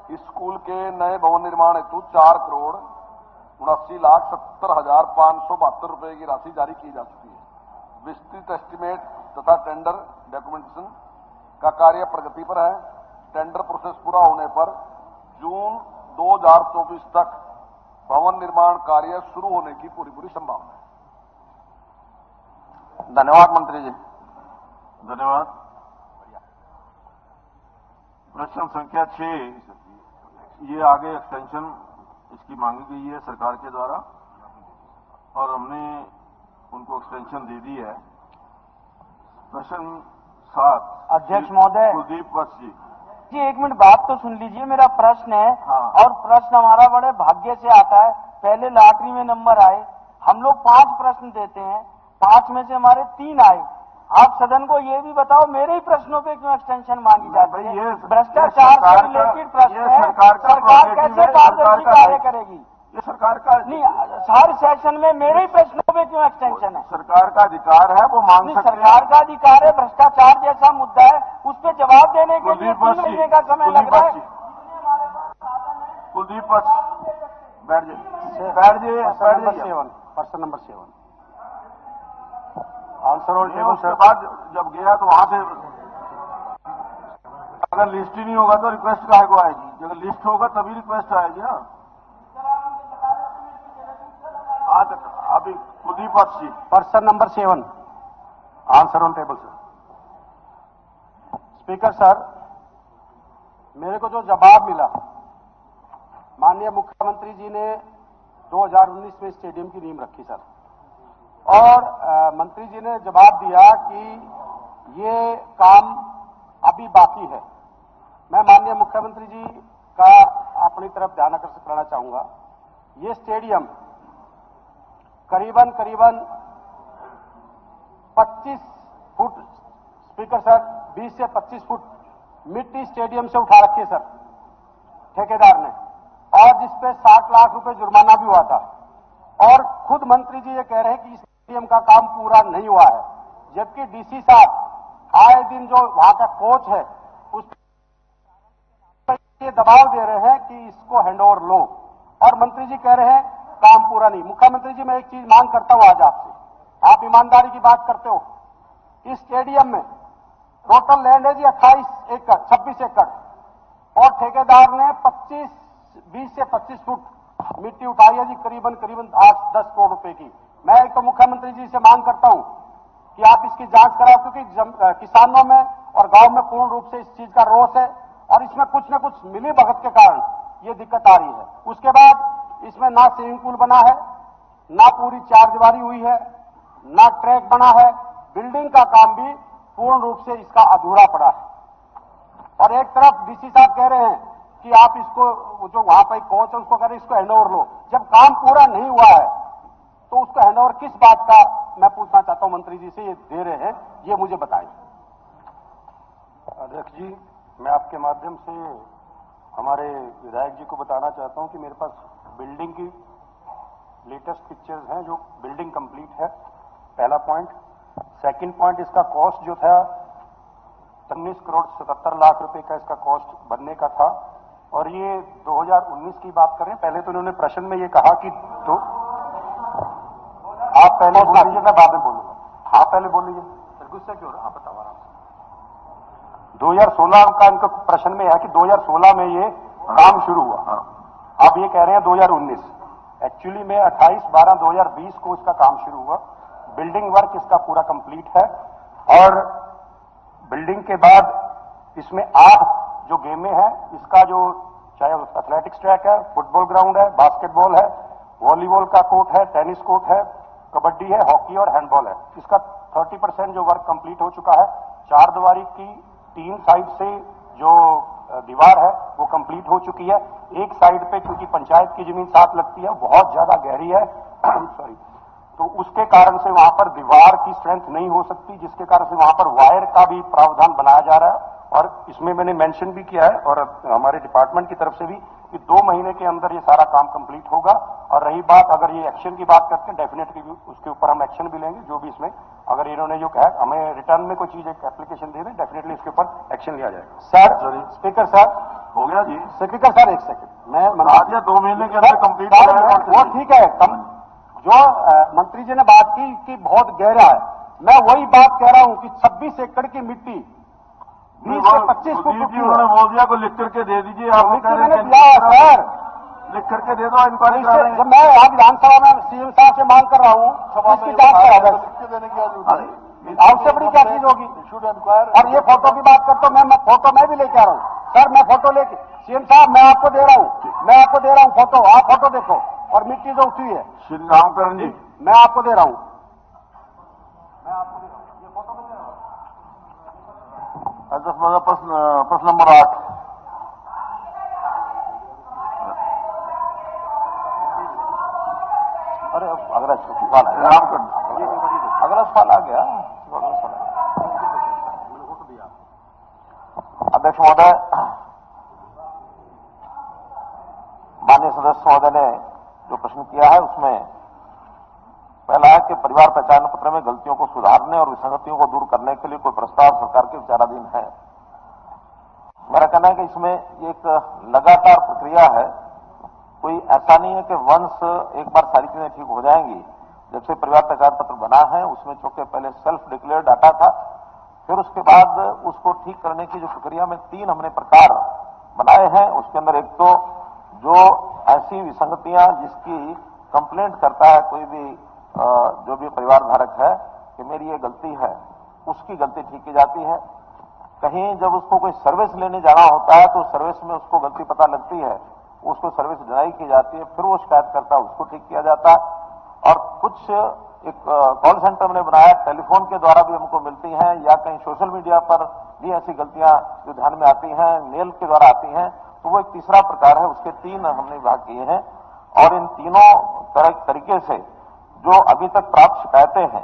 इस स्कूल के नए भवन निर्माण हेतु 4,79,70,572 रुपए की राशि जारी की जा चुकी है। विस्तृत एस्टीमेट तथा टेंडर डॉक्यूमेंटेशन का कार्य प्रगति पर है। टेंडर प्रोसेस पूरा होने पर जून 2024 तक भवन निर्माण कार्य शुरू होने की पूरी संभावना है। धन्यवाद मंत्री जी। धन्यवाद। प्रश्न संख्या 6, ये आगे एक्सटेंशन इसकी मांगी गई है सरकार के द्वारा और हमने उनको एक्सटेंशन दे दी है। प्रश्न 7, अध्यक्ष महोदय। कुलदीप वत्स जी एक मिनट बात तो सुन लीजिए, मेरा प्रश्न है। हाँ। और प्रश्न हमारा बड़े भाग्य से आता है, पहले लॉटरी में नंबर आए, हम लोग 5 प्रश्न देते हैं, 5 में से हमारे 3 आए। आप सदन को ये भी बताओ मेरे ही प्रश्नों पे क्यों एक्सटेंशन मांगी जाती है? भ्रष्टाचार से रिलेटेड प्रश्न है, सरकार कैसे पारदर्शी कार्य करेगी? ये सरकार का नहीं, हर सेशन में मेरे ही प्रश्नों पे क्यों एक्सटेंशन है? सरकार का अधिकार है, वो मांग सकते हैं। सरकार का अधिकार है, भ्रष्टाचार जैसा मुद्दा है, उस पर जवाब देने के लिए 3 महीने का समय लग रहा है। कुलदीप वत्स बैठ जाइए। पर्सन नंबर 7 आंसर और टेबल उसके बाद जब गया तो वहां से अगर लिस्ट ही नहीं होगा तो रिक्वेस्ट काहे को आएगी? अगर लिस्ट होगा तभी रिक्वेस्ट आएगी ना। आज अभी Kuldeep Vats ji, person number 7 answer on table sir. Speaker sir, मेरे को जो जवाब मिला, माननीय मुख्यमंत्री जी ने 2019 में स्टेडियम की नींव रखी सर, और मंत्री जी ने जवाब दिया कि ये काम अभी बाकी है। मैं माननीय मुख्यमंत्री जी का अपनी तरफ ध्यान आकर्षित करना चाहूंगा। ये स्टेडियम करीबन 25 फुट, स्पीकर सर 20 से 25 फुट मिट्टी स्टेडियम से उठा रखी है सर ठेकेदार ने, और जिसपे 60 लाख रुपए जुर्माना भी हुआ था। और खुद मंत्री जी ये कह रहे हैं कि स्टेडियम का काम पूरा नहीं हुआ है, जबकि डीसी साहब आए दिन जो वहां का कोच है उस पर ये दबाव दे रहे हैं कि इसको हैंडओवर लो, और मंत्री जी कह रहे हैं काम पूरा नहीं। मुख्यमंत्री जी मैं एक चीज मांग करता हूं आज आपसे, आप ईमानदारी की बात करते हो। इस स्टेडियम में टोटल लैंड है जी 26 एकड़, और ठेकेदार ने 25 20 से 25 फुट मिट्टी उठाई है जी, करीबन 8-10 करोड़ रुपए की। मैं एक तो मुख्यमंत्री जी से मांग करता हूं कि आप इसकी जांच कराओ, क्योंकि किसानों में और गांव में पूर्ण रूप से इस चीज का रोष है और इसमें कुछ न कुछ मिली भगत के कारण ये दिक्कत आ रही है। उसके बाद इसमें ना स्विमिंग पूल बना है, ना पूरी चारदीवारी हुई है, ना ट्रैक बना है, बिल्डिंग का काम भी पूर्ण रूप से इसका अधूरा पड़ा है। और एक तरफ डीसी साहब कह रहे हैं कि आप इसको, जो वहां पर कोच है उसको कह रहे हैं इसको हैंडओवर लो। जब काम पूरा नहीं हुआ है तो उसको हैंडओवर किस बात का, मैं पूछना चाहता हूं मंत्री जी से, ये दे रहे हैं, ये मुझे बताएं। अध्यक्ष जी, मैं आपके माध्यम से हमारे विधायक जी को बताना चाहता हूं कि मेरे पास बिल्डिंग की लेटेस्ट पिक्चर्स हैं, जो बिल्डिंग कंप्लीट है, पहला पॉइंट। सेकंड पॉइंट, इसका कॉस्ट जो था 19 करोड़ 77 लाख रुपए का इसका कॉस्ट बनने का था। और ये 2019 की बात कर रहे हैं। पहले तो उन्होंने प्रश्न में ये कहा कि आप पहले बोल लीजिए, मैं बाद में बोलूंगा। आप पहले बोल लीजिए, गुस्सा क्यों, आप बताओ आराम से। 2016 का इनका प्रश्न में है कि 2016 में ये काम शुरू हुआ, आप ये कह रहे हैं 2019। एक्चुअली में 28/12/2020 को इसका काम शुरू हुआ। बिल्डिंग वर्क इसका पूरा कंप्लीट है और बिल्डिंग के बाद इसमें 8 जो गेमें हैं, इसका जो चाहे एथलेटिक्स ट्रैक है, फुटबॉल ग्राउंड है, बास्केटबॉल है, वॉलीबॉल का कोर्ट है, टेनिस कोर्ट है, कबड्डी है, हॉकी और हैंडबॉल है। इसका 30% जो वर्क कंप्लीट हो चुका है। चारदीवारी की 3 साइड से जो दीवार है वो कंप्लीट हो चुकी है। एक साइड पे क्योंकि पंचायत की जमीन साथ लगती है, बहुत ज्यादा गहरी है सॉरी, तो उसके कारण से वहां पर दीवार की स्ट्रेंथ नहीं हो सकती, जिसके कारण से वहां पर वायर का भी प्रावधान बनाया जा रहा है। और इसमें मैंने मेंशन भी किया है और हमारे डिपार्टमेंट की तरफ से भी कि 2 महीने के अंदर ये सारा काम कंप्लीट होगा। और रही बात अगर ये एक्शन की बात करते हैं, डेफिनेटली उसके ऊपर हम एक्शन भी लेंगे। जो भी इसमें अगर इन्होंने जो कहा हमें रिटर्न में कोई चीज एक एप्लीकेशन दे दें, डेफिनेटली इसके ऊपर एक्शन लिया जाएगा। सर, स्पीकर साहब, हो गया जी। स्पीकर साहब एक सेकंड, मैं बता दिया 2 महीने के अंदर कंप्लीट हो जाएगा। वो ठीक है, जो मंत्री जी ने बात की कि बहुत गहरा है, मैं वही बात कह रहा हूं कि 26 एकड़ की मिट्टी 20 से 25 फुट की, उन्होंने बोल दिया को लिख करके दे दीजिए। आप मैंने दिया सर, लिख करके दे दो, इंक्वायरी करा जब मैं आज विधानसभा में सीएम साहब से मांग कर रहा हूं, इसकी जांच करा देने की आपसे बड़ी क्या चीज होगी। और ये फोटो की बात करता हूं, मैं फोटो मैं भी लेके आ रहा हूं सर, मैं फोटो लेके, सीएम साहब मैं आपको दे रहा हूं फोटो, आप फोटो देखो। और मिट्टी जो उठी है, श्री रामकरण जी, मैं आपको दे रहा हूं, ये फोटो में दे रहा हूं। प्रश्न नंबर 8। अरे अगला सवाल है, अगला सवाल आ गया। अध्यक्ष महोदय, माननीय सदस्य महोदय ने जो प्रश्न किया है उसमें पहला है कि परिवार पहचान पत्र में गलतियों को सुधारने और विसंगतियों को दूर करने के लिए कोई प्रस्ताव सरकार के विचाराधीन है। मेरा कहना है कि इसमें एक लगातार प्रक्रिया है, कोई ऐसा नहीं है कि वंश एक बार सारी चीजें ठीक हो जाएंगी। जब से परिवार पहचान पत्र बना है उसमें चूंकि पहले सेल्फ डिक्लेयर डाटा था, फिर उसके बाद उसको ठीक करने की जो प्रक्रिया में 3 हमने प्रकार बनाए हैं। उसके अंदर एक तो जो ऐसी विसंगतियां जिसकी कंप्लेंट करता है कोई भी जो भी परिवार धारक है कि मेरी ये गलती है, उसकी गलती ठीक की जाती है। कहीं जब उसको कोई सर्विस लेने जाना होता है तो सर्विस में उसको गलती पता लगती है, उसको सर्विस डिनाई की जाती है, फिर वो शिकायत करता है, उसको ठीक किया जाता है। और कुछ एक कॉल सेंटर हमने बनाया, टेलीफोन के द्वारा भी हमको मिलती हैं, या कहीं सोशल मीडिया पर भी ऐसी गलतियां जो ध्यान में आती हैं, मेल के द्वारा आती हैं, तो वो एक तीसरा प्रकार है। उसके 3 हमने विभाग किए हैं और इन तीनों तरीके से जो अभी तक प्राप्त शिकायतें हैं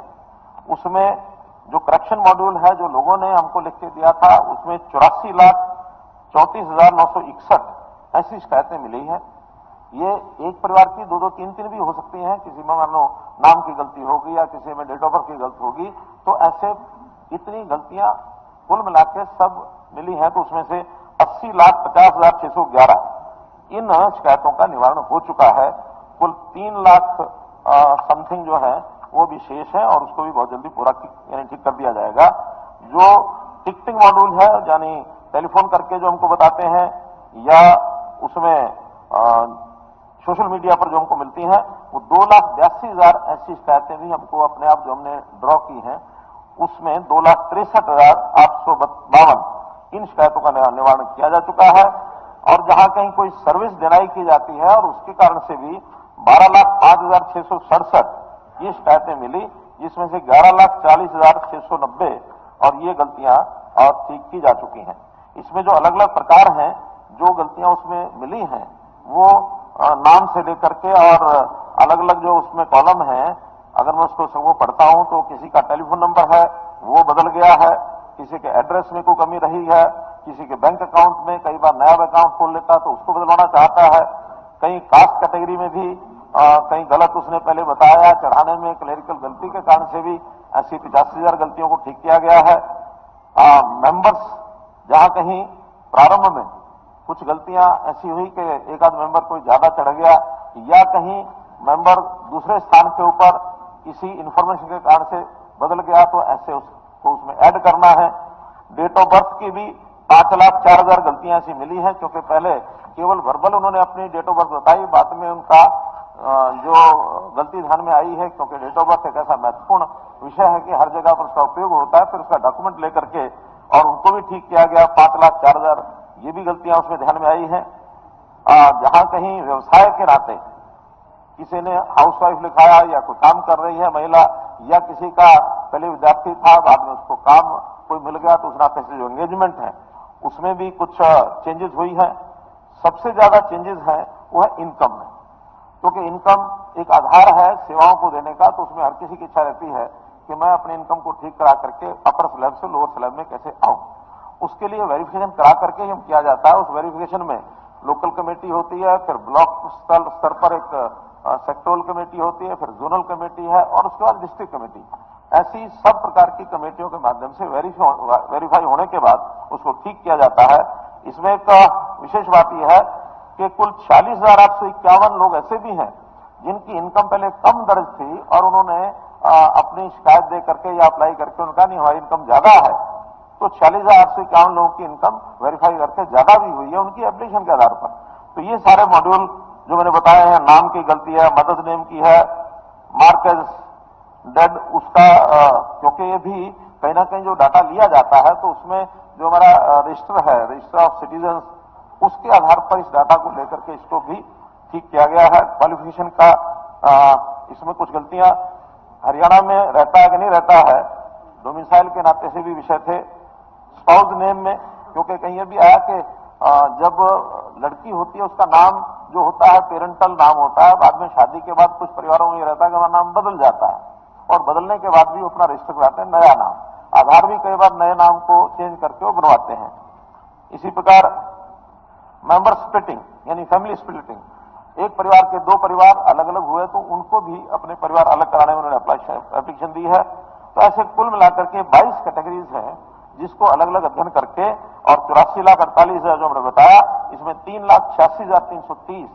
उसमें जो करेक्शन मॉड्यूल है जो लोगों ने हमको लिख के दिया था, उसमें 84,34,961 ऐसी शिकायतें मिली हैं। ये एक परिवार की 2-2, 3-3 भी हो सकती हैं, किसी में मान लो नाम की गलती होगी या किसी में डेट ऑफ बर्थ की गलती होगी, तो ऐसे इतनी गलतियां कुल मिला के सब मिली हैं। तो उसमें से 80,50,611 इन शिकायतों का निवारण हो चुका है। कुल 3 लाख समथिंग जो है वो भी शेष है और उसको भी बहुत जल्दी पूरा यानी ठीक कर दिया जाएगा। जो टिकटिंग मॉड्यूल है यानी टेलीफोन करके जो हमको बताते हैं या उसमें सोशल मीडिया पर जो हमको मिलती हैं, वो 2,82,000 ऐसी शिकायतें भी हमको अपने आप जो हमने ड्रॉ की हैं, उसमें 2,63,852 इन शिकायतों का निवारण किया जा चुका है। और जहां कहीं कोई सर्विस डिनाई की जाती है और उसके कारण से भी 12,05,667 ये शिकायतें मिली, जिसमें से 11,40,690 और ये गलतियां और ठीक की जा चुकी हैं। इसमें जो अलग अलग प्रकार हैं, जो गलतियां उसमें मिली हैं, वो नाम से लेकर के और अलग अलग जो उसमें कॉलम है, अगर मैं उसको सबको पढ़ता हूं तो किसी का टेलीफोन नंबर है वो बदल गया है, किसी के एड्रेस में कोई कमी रही है, किसी के बैंक अकाउंट में कई बार नया अकाउंट खोल लेता है तो उसको बदलवाना चाहता है, कहीं कास्ट कैटेगरी में भी कहीं गलत उसने पहले बताया, चढ़ाने में क्लेरिकल गलती के कारण से भी ऐसी 85,000 गलतियों को ठीक किया गया है। मेंबर्स जहां कहीं प्रारंभ में कुछ गलतियां ऐसी हुई कि एक आध मेंबर कोई ज्यादा चढ़ गया या कहीं मेंबर दूसरे स्थान के ऊपर किसी इंफॉर्मेशन के कारण से बदल गया, तो ऐसे उसको उसमें ऐड करना है। डेट ऑफ बर्थ की भी 5,04,000 गलतियां ऐसी मिली हैं, क्योंकि पहले केवल वर्बल उन्होंने अपनी डेट ऑफ बर्थ बताई, बाद में उनका जो गलती ध्यान में आई है, क्योंकि डेट ऑफ बर्थ एक ऐसा महत्वपूर्ण विषय है कि हर जगह पर उसका उपयोग होता है, फिर उसका डॉक्यूमेंट लेकर के और उनको भी ठीक किया गया। 5,04,000 ये भी गलतियां उसमें ध्यान में आई हैं। जहां कहीं व्यवसाय के नाते किसी ने हाउसवाइफ लिखाया या कोई काम कर रही है महिला, या किसी का पहले विद्यार्थी था बाद में उसको काम कोई मिल गया, तो उस नाते से जो एंगेजमेंट है उसमें भी कुछ चेंजेस हुई है। सबसे ज्यादा चेंजेस है वो है इनकम में, क्योंकि इनकम एक आधार है सेवाओं को देने का, तो उसमें हर किसी की इच्छा रहती है कि मैं अपने इनकम को ठीक करा करके अपर स्लैब से लोअर स्लैब में कैसे आऊं। उसके लिए वेरिफिकेशन करा करके ही हम किया जाता है। उस वेरिफिकेशन में लोकल कमेटी होती है, फिर ब्लॉक स्तर पर एक सेक्टोरल कमेटी होती है, फिर जोनल कमेटी है और उसके बाद डिस्ट्रिक्ट कमेटी। ऐसी सब प्रकार की कमेटियों के माध्यम से वेरीफाई होने के बाद उसको ठीक किया जाता है। इसमें एक विशेष बात यह है कि कुल 46,851 लोग ऐसे भी हैं जिनकी इनकम पहले कम दर्ज थी और उन्होंने अपनी शिकायत दे करके या अप्लाई करके उनका नहीं हुआ, इनकम ज्यादा है, तो 46,851 लोगों की इनकम वेरीफाई करके ज्यादा भी हुई है उनकी एप्लीकेशन के आधार पर। तो ये सारे मॉड्यूल जो मैंने बताए हैं, नाम की गलती है, मदद नेम की है, मार्केज डेड उसका, क्योंकि ये भी कहीं ना कहीं जो डाटा लिया जाता है तो उसमें जो हमारा रजिस्टर है, रजिस्टर ऑफ सिटीजन, उसके आधार पर इस डाटा को लेकर के इसको भी ठीक किया गया है। क्वालिफिकेशन का इसमें कुछ गलतियां हरियाणा में रहता है कि नहीं रहता है, डोमिसाइल के नाते से भी विषय थे। स्पाउस नेम में क्योंकि कहीं ये भी आया कि जब लड़की होती है उसका नाम जो होता है पेरेंटल नाम होता है, बाद में शादी के बाद कुछ परिवारों में ये रहता है कि हमारा नाम बदल जाता है और बदलने के बाद भी अपना रजिस्टर कराते हैं नया नाम। आधार भी कई बार नए नाम को चेंज करके वो बनवाते हैं। इसी प्रकार मेंबर स्प्लिटिंग यानी फैमिली स्प्लिटिंग, एक परिवार के दो परिवार अलग अलग हुए तो उनको भी अपने परिवार अलग कराने में उन्होंने एप्लीकेशन दी है। तो ऐसे कुल मिलाकर के 22 कैटेगरीज हैं जिसको अलग अलग अध्ययन करके और 84,48,000 जो हमने बताया, इसमें 3,86,330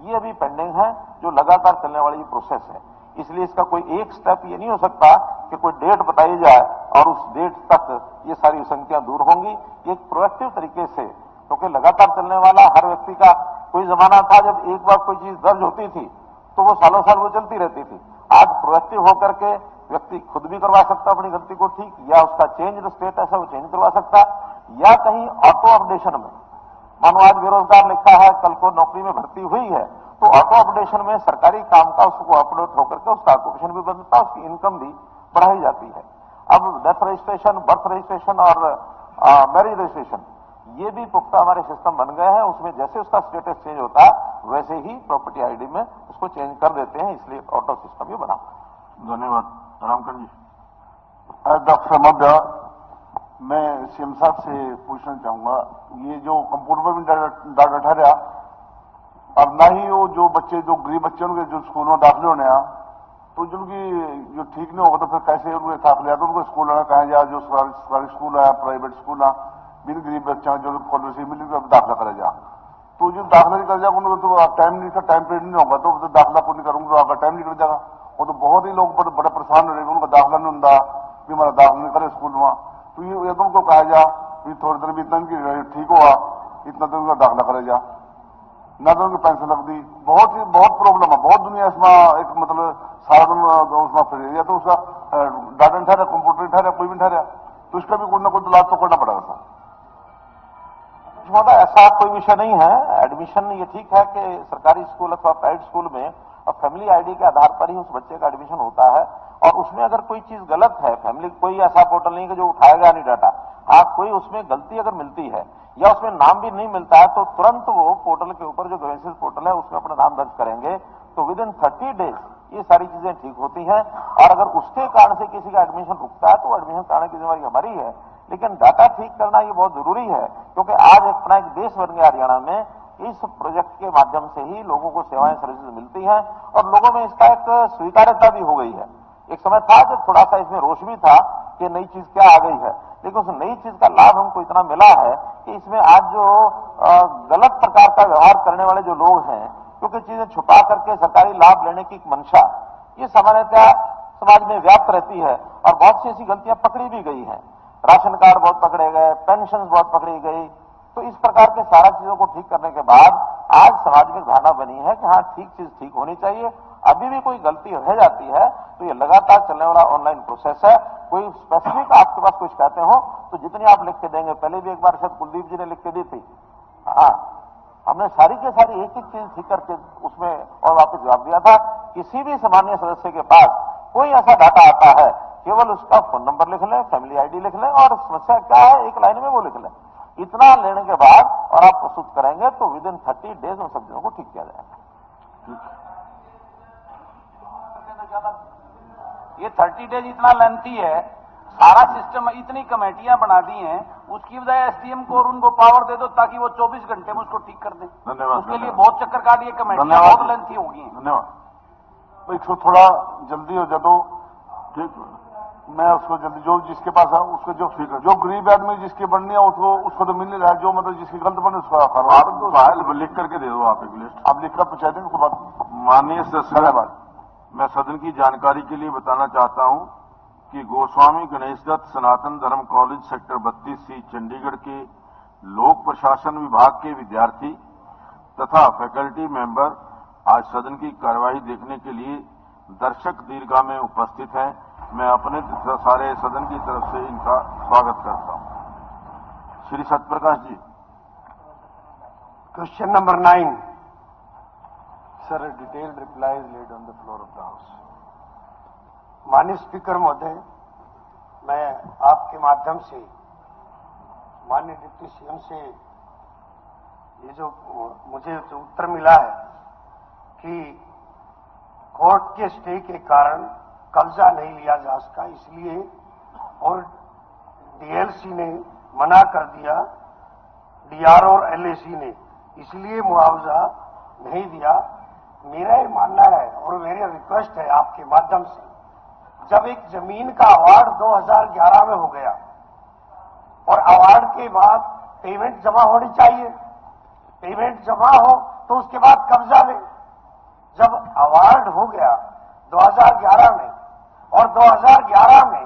ये अभी पेंडिंग है, जो लगातार चलने वाली प्रोसेस है। इसलिए इसका कोई एक स्टेप ये नहीं हो सकता कि कोई डेट बताई जाए और उस डेट तक ये सारी संख्या दूर होंगी। ये एक प्रोएक्टिव तरीके से, क्योंकि लगातार चलने वाला हर व्यक्ति का कोई जमाना था जब एक बार कोई चीज दर्ज होती थी तो वो सालों साल वो चलती रहती थी। आज प्रोएक्टिव होकर के व्यक्ति खुद भी करवा सकता अपनी गलती को ठीक, या उसका चेंज जो स्टेटस है वो चेंज करवा सकता, या कहीं ऑटो अपडेशन में, मानो आज बेरोजगार लिखा है कल को नौकरी में भर्ती हुई है तो ऑटो अपडेशन में सरकारी काम का उसको अपडेट होकर के उसका ऑक्यूपेशन भी बदलता, उसकी इनकम भी बढ़ाई जाती है। अब डेथ रजिस्ट्रेशन, बर्थ रजिस्ट्रेशन और मैरिज रजिस्ट्रेशन ये भी पुख्ता हमारे सिस्टम बन गए हैं। उसमें जैसे उसका स्टेटस चेंज होता है वैसे ही प्रॉपर्टी आईडी में उसको चेंज कर देते हैं, इसलिए ऑटो सिस्टम भी बना। धन्यवाद। रामकरण जी। डॉक्टर मध्य, मैं सीएम साहब से पूछना चाहूंगा, ये जो कंप्यूटर में डाटा ठहरा और ना ही वो जो बच्चे जो गरीब बच्चे उनके जो स्कूल में दाखिले होने आ, तो जिनकी जो ठीक नहीं होगा तो फिर कैसे उनके दाखिले आते, उनको स्कूल आना कहा जाए, जो सरकारी स्कूल है प्राइवेट स्कूल है, बिन गरीब बच्चा जो स्कॉलरशिप मिली दाखिला करे जा, तो जो दाखिला नहीं कर जाएगा उनको तो टाइम नहीं, टाइम पीरियड नहीं होगा तो दाखिला पूरी करूंगा तो आपका टाइम निकल जाएगा। वो तो बहुत ही लोग बड़े परेशान हो रहे, उनका दाखिला नहीं होता भी हमारा दाखिला नहीं करे स्कूल में, तो ये तो उनको कहा जा भी थोड़ी देर भी इतना ठीक हुआ इतना दिन का दाखिला करे जा, ना तो उनकी पेंशन लगती, बहुत प्रॉब्लम है, बहुत दुनिया इसमें एक मतलब सारा दिन उसमें फिर या तो उसका डाटा ठहरा, कंप्यूटर ठहरा, कोई भी ठहरा, तो इसका भी कोई ना कोई इलाज तो करना पड़ेगा सर। मतलब ऐसा कोई विषय नहीं है। एडमिशन ये ठीक है कि सरकारी स्कूल अथवा प्राइवेट स्कूल में और फैमिली आईडी के आधार पर ही उस बच्चे का एडमिशन होता है, और उसमें अगर कोई चीज गलत है, फैमिली कोई ऐसा पोर्टल नहीं कि जो उठाएगा नहीं डाटा, हाँ कोई उसमें गलती अगर मिलती है या उसमें नाम भी नहीं मिलता है तो तुरंत वो पोर्टल के ऊपर जो ग्रेसेस पोर्टल है उसमें अपना नाम दर्ज करेंगे, तो विद इन 30 डेज ये सारी चीजें ठीक होती हैं। और अगर उसके कारण से किसी का एडमिशन रुकता है तो एडमिशन कराने की जिम्मेदारी हमारी है, लेकिन डाटा ठीक करना ये बहुत जरूरी है, क्योंकि आज अपना एक देश बन गया हरियाणा में। इस प्रोजेक्ट के माध्यम से ही लोगों को सेवाएं सर्विसेज मिलती हैं और लोगों में इसका एक स्वीकार्यता भी हो गई है। एक समय था जब थोड़ा सा इसमें रोष भी था कि नई चीज क्या आ गई है, लेकिन उस नई चीज का लाभ हमको इतना मिला है कि इसमें आज जो गलत प्रकार का व्यवहार करने वाले जो लोग हैं, क्योंकि चीजें छुपा करके सरकारी लाभ लेने की एक मंशा ये सामान्यतः समाज में व्याप्त रहती है और बहुत सी ऐसी गलतियां पकड़ी भी गई हैं। राशन कार्ड बहुत पकड़े गए, पेंशन बहुत पकड़ी गई, तो इस प्रकार के सारा चीजों को ठीक करने के बाद आज समाज में धारणा बनी है कि हाँ ठीक चीज ठीक होनी चाहिए। अभी भी कोई गलती रह जाती है तो ये लगातार चलने वाला ऑनलाइन प्रोसेस है। कोई स्पेसिफिक आपके पास कुछ कहते हो तो जितनी आप लिख के देंगे, पहले भी एक बार शायद कुलदीप जी ने लिख के दी थी, हाँ हमने सारी के सारी एक एक चीज ठीक करके उसमें और वापस जवाब दिया था। किसी भी सामान्य सदस्य के पास कोई ऐसा डाटा आता है, केवल उसका फोन नंबर लिख लें, फैमिली आईडी लिख लें और समस्या क्या है एक लाइन में वो लिख लें। इतना लेने के बाद और आप प्रस्तुत करेंगे तो विद इन 30 डेज उन सब चीजों को ठीक किया जाएगा। ये 30 डेज इतना लेंथी है, सारा सिस्टम इतनी कमेटियां बना दी हैं, उसकी बजाय एसडीएम को और उनको पावर दे दो ताकि वो 24 घंटे में उसको ठीक कर दें। धन्यवाद। उसके लिए बहुत चक्कर काटिए, कमेटियां बहुत लेंथी होगी। धन्यवाद। इसको थोड़ा जल्दी हो जाए तो ठीक, मैं उसको जल्दी जो जिसके पास है उसको जो गरीब आदमी जिसकी बननी है उसको तो मिल नहीं रहा है, जो मतलब जिसकी गलत बने उसको आप लिख करके दे दो, आप एक लिस्ट आप लिख कर पहुंचा दें उसके बाद। माननीय सदस्य, मैं सदन की जानकारी के लिए बताना चाहता हूं कि गोस्वामी गणेश दत्त सनातन धर्म कॉलेज सेक्टर 32C चंडीगढ़ के लोक प्रशासन विभाग के विद्यार्थी तथा फैकल्टी मेंबर आज सदन की कार्यवाही देखने के लिए दर्शक दीर्घा में उपस्थित हैं। मैं अपने सारे सदन की तरफ से इनका स्वागत करता हूं। Shri Satyaprakash ji. Question number 9। Sir, a detailed reply is laid on the floor of the House. माननीय स्पीकर महोदय, मैं आपके माध्यम से माननीय डिप्टी सीएम से ये जो मुझे जो उत्तर मिला है कि कोर्ट के स्टे के कारण कब्जा नहीं लिया जा सका, इसलिए और डीएलसी ने मना कर दिया, डीआर और एलएसी ने, इसलिए मुआवजा नहीं दिया। मेरा ये मानना है और मेरी रिक्वेस्ट है आपके माध्यम से, जब एक जमीन का अवार्ड 2011 में हो गया और अवार्ड के बाद पेमेंट जमा होनी चाहिए, पेमेंट जमा हो तो उसके बाद कब्जा ले। जब अवार्ड हो गया 2011 में और 2011 में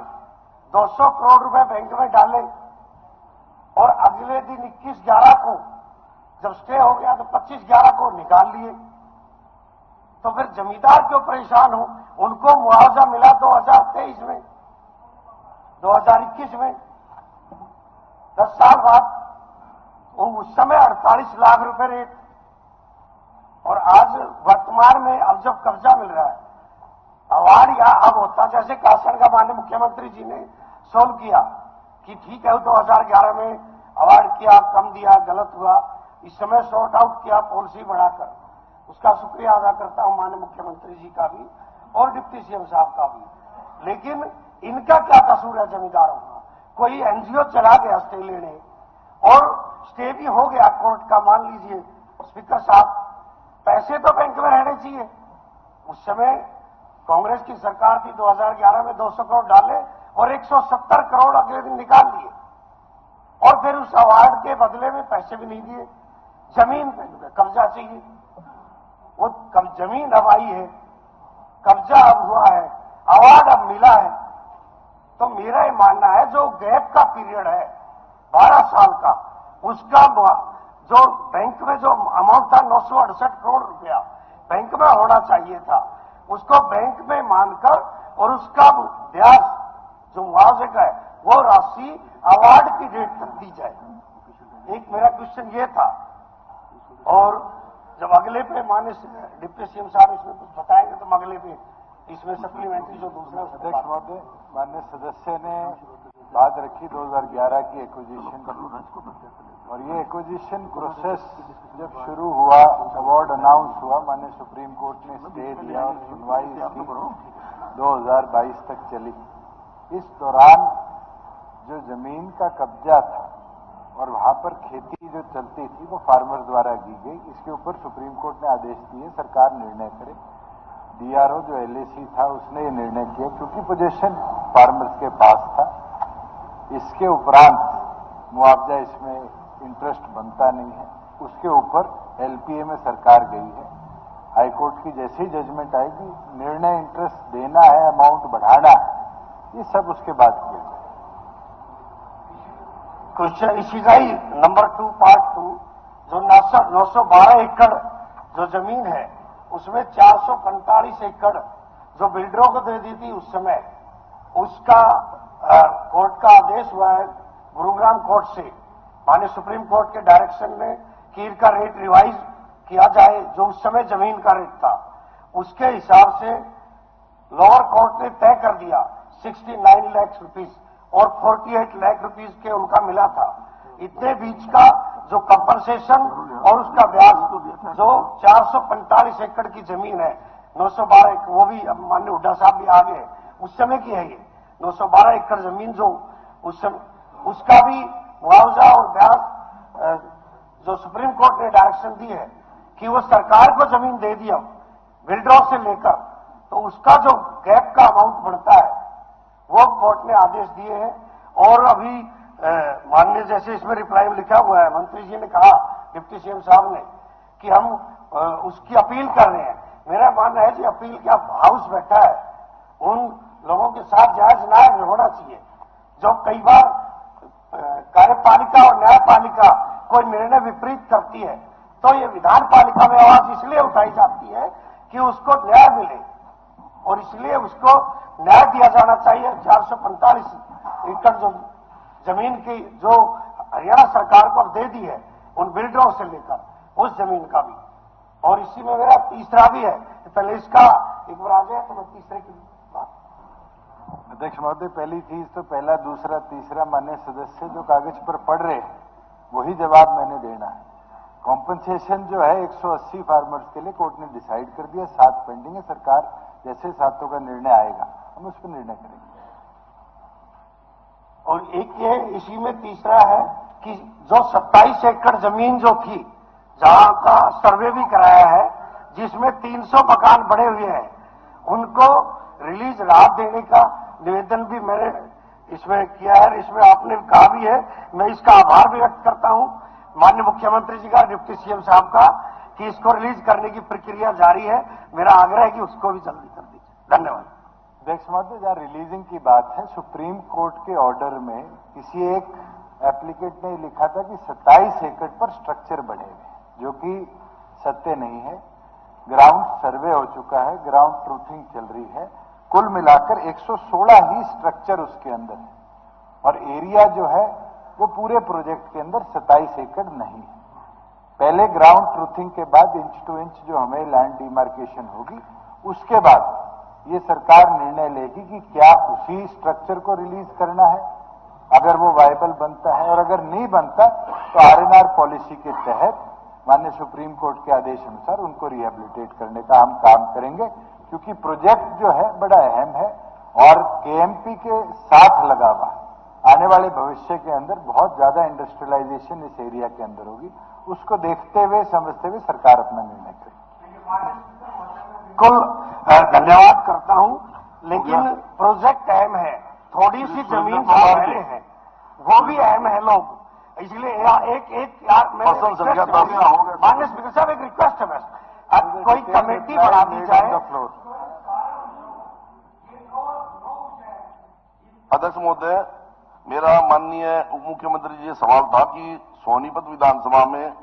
200 करोड़ रुपए बैंक में डाले और अगले दिन 21/11 को जब स्टे हो गया तो 25/11 को निकाल लिए, तो फिर जमींदार क्यों परेशान हो? उनको मुआवजा मिला 2023 में, 2021 में, 10 साल बाद। उस समय 48 लाख रुपए रेट, और आज वर्तमान में अब जब कब्जा मिल रहा है, अवार्ड या अब होता जैसे कासन का माननीय मुख्यमंत्री जी ने सोल्व किया कि ठीक है 2011 में अवार्ड किया, कम दिया, गलत हुआ, इस समय सॉर्ट आउट किया पॉलिसी बढ़ाकर, उसका शुक्रिया अदा करता हूं माननीय मुख्यमंत्री जी का भी और डिप्टी सीएम साहब का भी। लेकिन इनका क्या कसूर है जमींदारों का? कोई एनजीओ चला गया स्टे लेने और स्टे भी हो गया कोर्ट का, मान लीजिए स्पीकर साहब, पैसे तो बैंक में रहने चाहिए। उस समय कांग्रेस की सरकार थी, 2011 में 200 करोड़ डाले और 170 करोड़ अगले दिन निकाल लिए, और फिर उस अवार्ड के बदले में पैसे भी नहीं दिए। जमीन पे कब्जा चाहिए, वो जमीन अब आई है, कब्जा अब हुआ है, अवार्ड अब मिला है, तो मेरा ये मानना है जो गैप का पीरियड है 12 साल का, उसका जो बैंक में जो अमाउंट था 968 करोड़ रुपया बैंक में होना चाहिए था, उसको बैंक में मानकर और उसका ब्याज जो मुआवजे का है वो राशि अवार्ड की डेट तक दी जाए। एक मेरा क्वेश्चन ये था। और जब अगले पे माननीय डिप्टी सीएम साहब इसमें कुछ बताएंगे तो अगले पे इसमें सप्लीमेंट्री जो दूसरा अध्यक्ष महोदय, माननीय सदस्य ने बात रखी 2011 की एक्विजिशन और ये एक्विजिशन प्रोसेस जब शुरू हुआ, अवार्ड अनाउंस हुआ, माननीय सुप्रीम कोर्ट ने स्टे दिया और सुनवाई इसकी 2022 तक चली। इस दौरान जो जमीन का कब्जा था और वहां पर खेती जो चलती थी वो फार्मर द्वारा की गई, इसके ऊपर सुप्रीम कोर्ट ने आदेश दिए सरकार निर्णय करे। डीआरओ जो एलएसी था उसने ये निर्णय किया, क्योंकि पोजीशन फार्मर्स के पास था। इसके उपरांत मुआवजा इसमें इंटरेस्ट बनता नहीं है, उसके ऊपर एलपीए में सरकार गई है। हाईकोर्ट की जैसी जजमेंट आएगी, निर्णय इंटरेस्ट देना है, अमाउंट बढ़ाना है, ये सब उसके बाद किया जाए। क्वेश्चन इसी का ही नंबर 2 पार्ट 2, जो 912 एकड़ जो जमीन है उसमें 445 एकड़ जो बिल्डरों को दे दी थी उस समय, उसका कोर्ट का आदेश हुआ है गुरुग्राम कोर्ट से, माननीय सुप्रीम कोर्ट के डायरेक्शन में कीर का रेट रिवाइज किया जाए, जो उस समय जमीन का रेट था उसके हिसाब से लोअर कोर्ट ने तय कर दिया 69 लाख रुपीज और 48 लाख रुपीज के उनका मिला था। इतने बीच का जो कंपनसेशन और उसका ब्याज जो 445 एकड़ की जमीन है 912 एकड़, वो भी माननीय हुड्डा साहब भी आ गए, उस समय की है ये 912 एकड़ जमीन जो उस समय, उसका भी मुआवजा और ब्याज जो सुप्रीम कोर्ट ने डायरेक्शन दी है कि वो सरकार को जमीन दे दिया बिल्डरों से लेकर, तो उसका जो गैप का अमाउंट बढ़ता है वो कोर्ट ने आदेश दिए हैं। और अभी माननीय जैसे इसमें रिप्लाई में लिखा हुआ है, मंत्री जी ने कहा डिप्टी सीएम साहब ने कि हम उसकी अपील कर रहे हैं। मेरा मानना है कि अपील क्या हाउस बैठा है, उन लोगों के साथ जायज न्याय होना चाहिए। जो कई बार कार्यपालिका और न्यायपालिका कोई निर्णय विपरीत करती है तो ये विधान पालिका में आवाज इसलिए उठाई जाती है कि उसको न्याय मिले, और इसलिए उसको न्याय दिया जाना चाहिए। 445 एकड़ जो जमीन की जो हरियाणा सरकार को दे दी है उन बिल्डरों से लेकर उस जमीन का भी। और इसी में मेरा तीसरा भी है, पहले इसका एक बार आ जाए तो मैं तीसरे की बात। अध्यक्ष महोदय, पहली चीज तो पहला, दूसरा, तीसरा माननीय सदस्य जो कागज पर पढ़ रहे हैं वही जवाब मैंने देना है। कॉम्पनसेशन जो है 180 फार्मर्स के लिए कोर्ट ने डिसाइड कर दिया, 7 पेंडिंग है। सरकार जैसे 7 का निर्णय आएगा हम उस पर निर्णय करेंगे। और एक ये इसी में तीसरा है कि जो 27 एकड़ जमीन जो थी जहां का सर्वे भी कराया है, जिसमें 300 मकान बने हुए हैं, उनको रिलीज राहत देने का निवेदन भी मैंने इसमें किया है। इसमें आपने कहा भी है, मैं इसका आभार भी व्यक्त करता हूं माननीय मुख्यमंत्री जी का, डिप्टी सीएम साहब का, कि इसको रिलीज करने की प्रक्रिया जारी है। मेरा आग्रह है कि उसको भी जल्दी कर दीजिए। धन्यवाद। अध्यक्ष महोदय, जहां रिलीजिंग की बात है, सुप्रीम कोर्ट के ऑर्डर में किसी एक एप्लीकेट ने लिखा था कि 27 एकड़ पर स्ट्रक्चर बने हुए, जो कि सत्य नहीं है। ग्राउंड सर्वे हो चुका है, ग्राउंड ट्रूथिंग चल रही है। कुल मिलाकर 116 ही स्ट्रक्चर उसके अंदर है, और एरिया जो है वो पूरे प्रोजेक्ट के अंदर 27 एकड़ नहीं है। पहले ग्राउंड ट्रूथिंग के बाद इंच टू इंच जो हमें लैंड डिमार्केशन होगी, उसके बाद ये सरकार निर्णय लेगी कि क्या उसी स्ट्रक्चर को रिलीज करना है, अगर वो वायबल बनता है, और अगर नहीं बनता तो आरएनआर पॉलिसी के तहत माननीय सुप्रीम कोर्ट के आदेश अनुसार उनको रिहेबिलिटेट करने का हम काम करेंगे। क्योंकि प्रोजेक्ट जो है बड़ा अहम है और केएमपी के साथ लगा हुआ आने वाले भविष्य के अंदर बहुत ज्यादा इंडस्ट्रियलाइजेशन इस एरिया के अंदर होगी। उसको देखते हुए समझते हुए सरकार अपना निर्णय करेगी। कुल धन्यवाद करता हूं, लेकिन प्रोजेक्ट अहम है, थोड़ी सी जमीन जो पहले है वो भी अहम है लोग, इसलिए एक माननीय स्पीकर साहब एक रिक्वेस्ट है, बस अब कोई कमेटी बना दी जाए। अध्यक्ष महोदय, मेरा माननीय उप मुख्यमंत्री जी से सवाल था कि सोनीपत विधानसभा में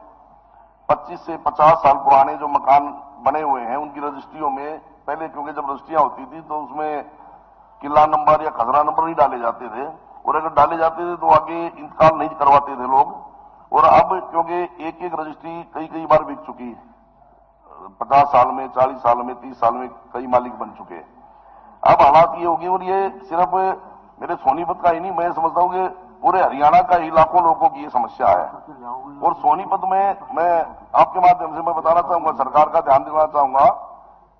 25 से 50 साल पुराने जो मकान बने हुए हैं उनकी रजिस्ट्रियों में पहले, क्योंकि जब रजिस्ट्रियां होती थी तो उसमें किला नंबर या खसरा नंबर नहीं डाले जाते थे, और अगर डाले जाते थे तो आगे इंतकाल नहीं करवाते थे लोग। और अब क्योंकि एक एक रजिस्ट्री कई बार बिक चुकी है, 50 साल में, 40 साल में, 30 साल में कई मालिक बन चुके हैं। अब हालात ये होगी, और ये सिर्फ मेरे सोनीपत का ही नहीं, मैं समझता हूं कि पूरे हरियाणा का ही लाखों लोगों की ये समस्या है। और सोनीपत में मैं आपके माध्यम से मैं बताना चाहूंगा, सरकार का ध्यान दिलाना चाहूंगा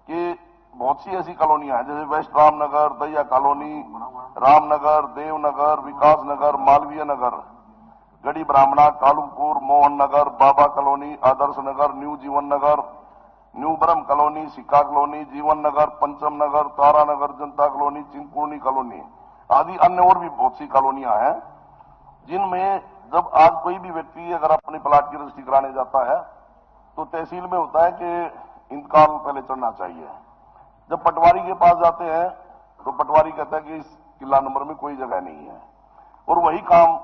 कि बहुत सी ऐसी कॉलोनियां हैं, जैसे वेस्ट रामनगर, दैया कॉलोनी, रामनगर, देवनगर, विकास नगर, मालवीय नगर, गढ़ी ब्राह्मणा, कालूपुर, मोहन नगर, बाबा कॉलोनी, आदर्श नगर, न्यू जीवन नगर, न्यू ब्रह्म कॉलोनी, सिक्का कॉलोनी, जीवन नगर, पंचम नगर, तारा नगर, जनता कॉलोनी, चिंतपूर्णी कॉलोनी आदि अन्य और भी बहुत सी कॉलोनियां हैं, जिनमें जब आज कोई भी व्यक्ति अगर अपने प्लाट की रजिस्ट्री कराने जाता है तो तहसील में होता है कि इंतकाल पहले चढ़ना चाहिए। जब पटवारी के पास जाते हैं तो पटवारी कहता है कि इस किला नंबर में कोई जगह नहीं है, और वही काम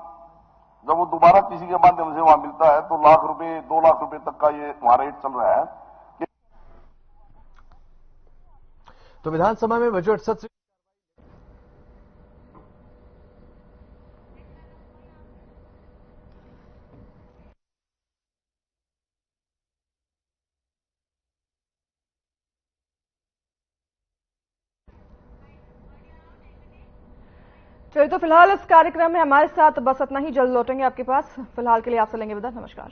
जब वो दोबारा किसी के माध्यम से वहां मिलता है तो लाख रुपए, 2 लाख रुपए तक का ये वहां रेट चल रहा है। तो विधानसभा में बजट सत्र चलिए, तो फिलहाल इस कार्यक्रम में हमारे साथ बस इतना ही। जल्द लौटेंगे आपके पास। फिलहाल के लिए आपसे लेंगे विदा। नमस्कार।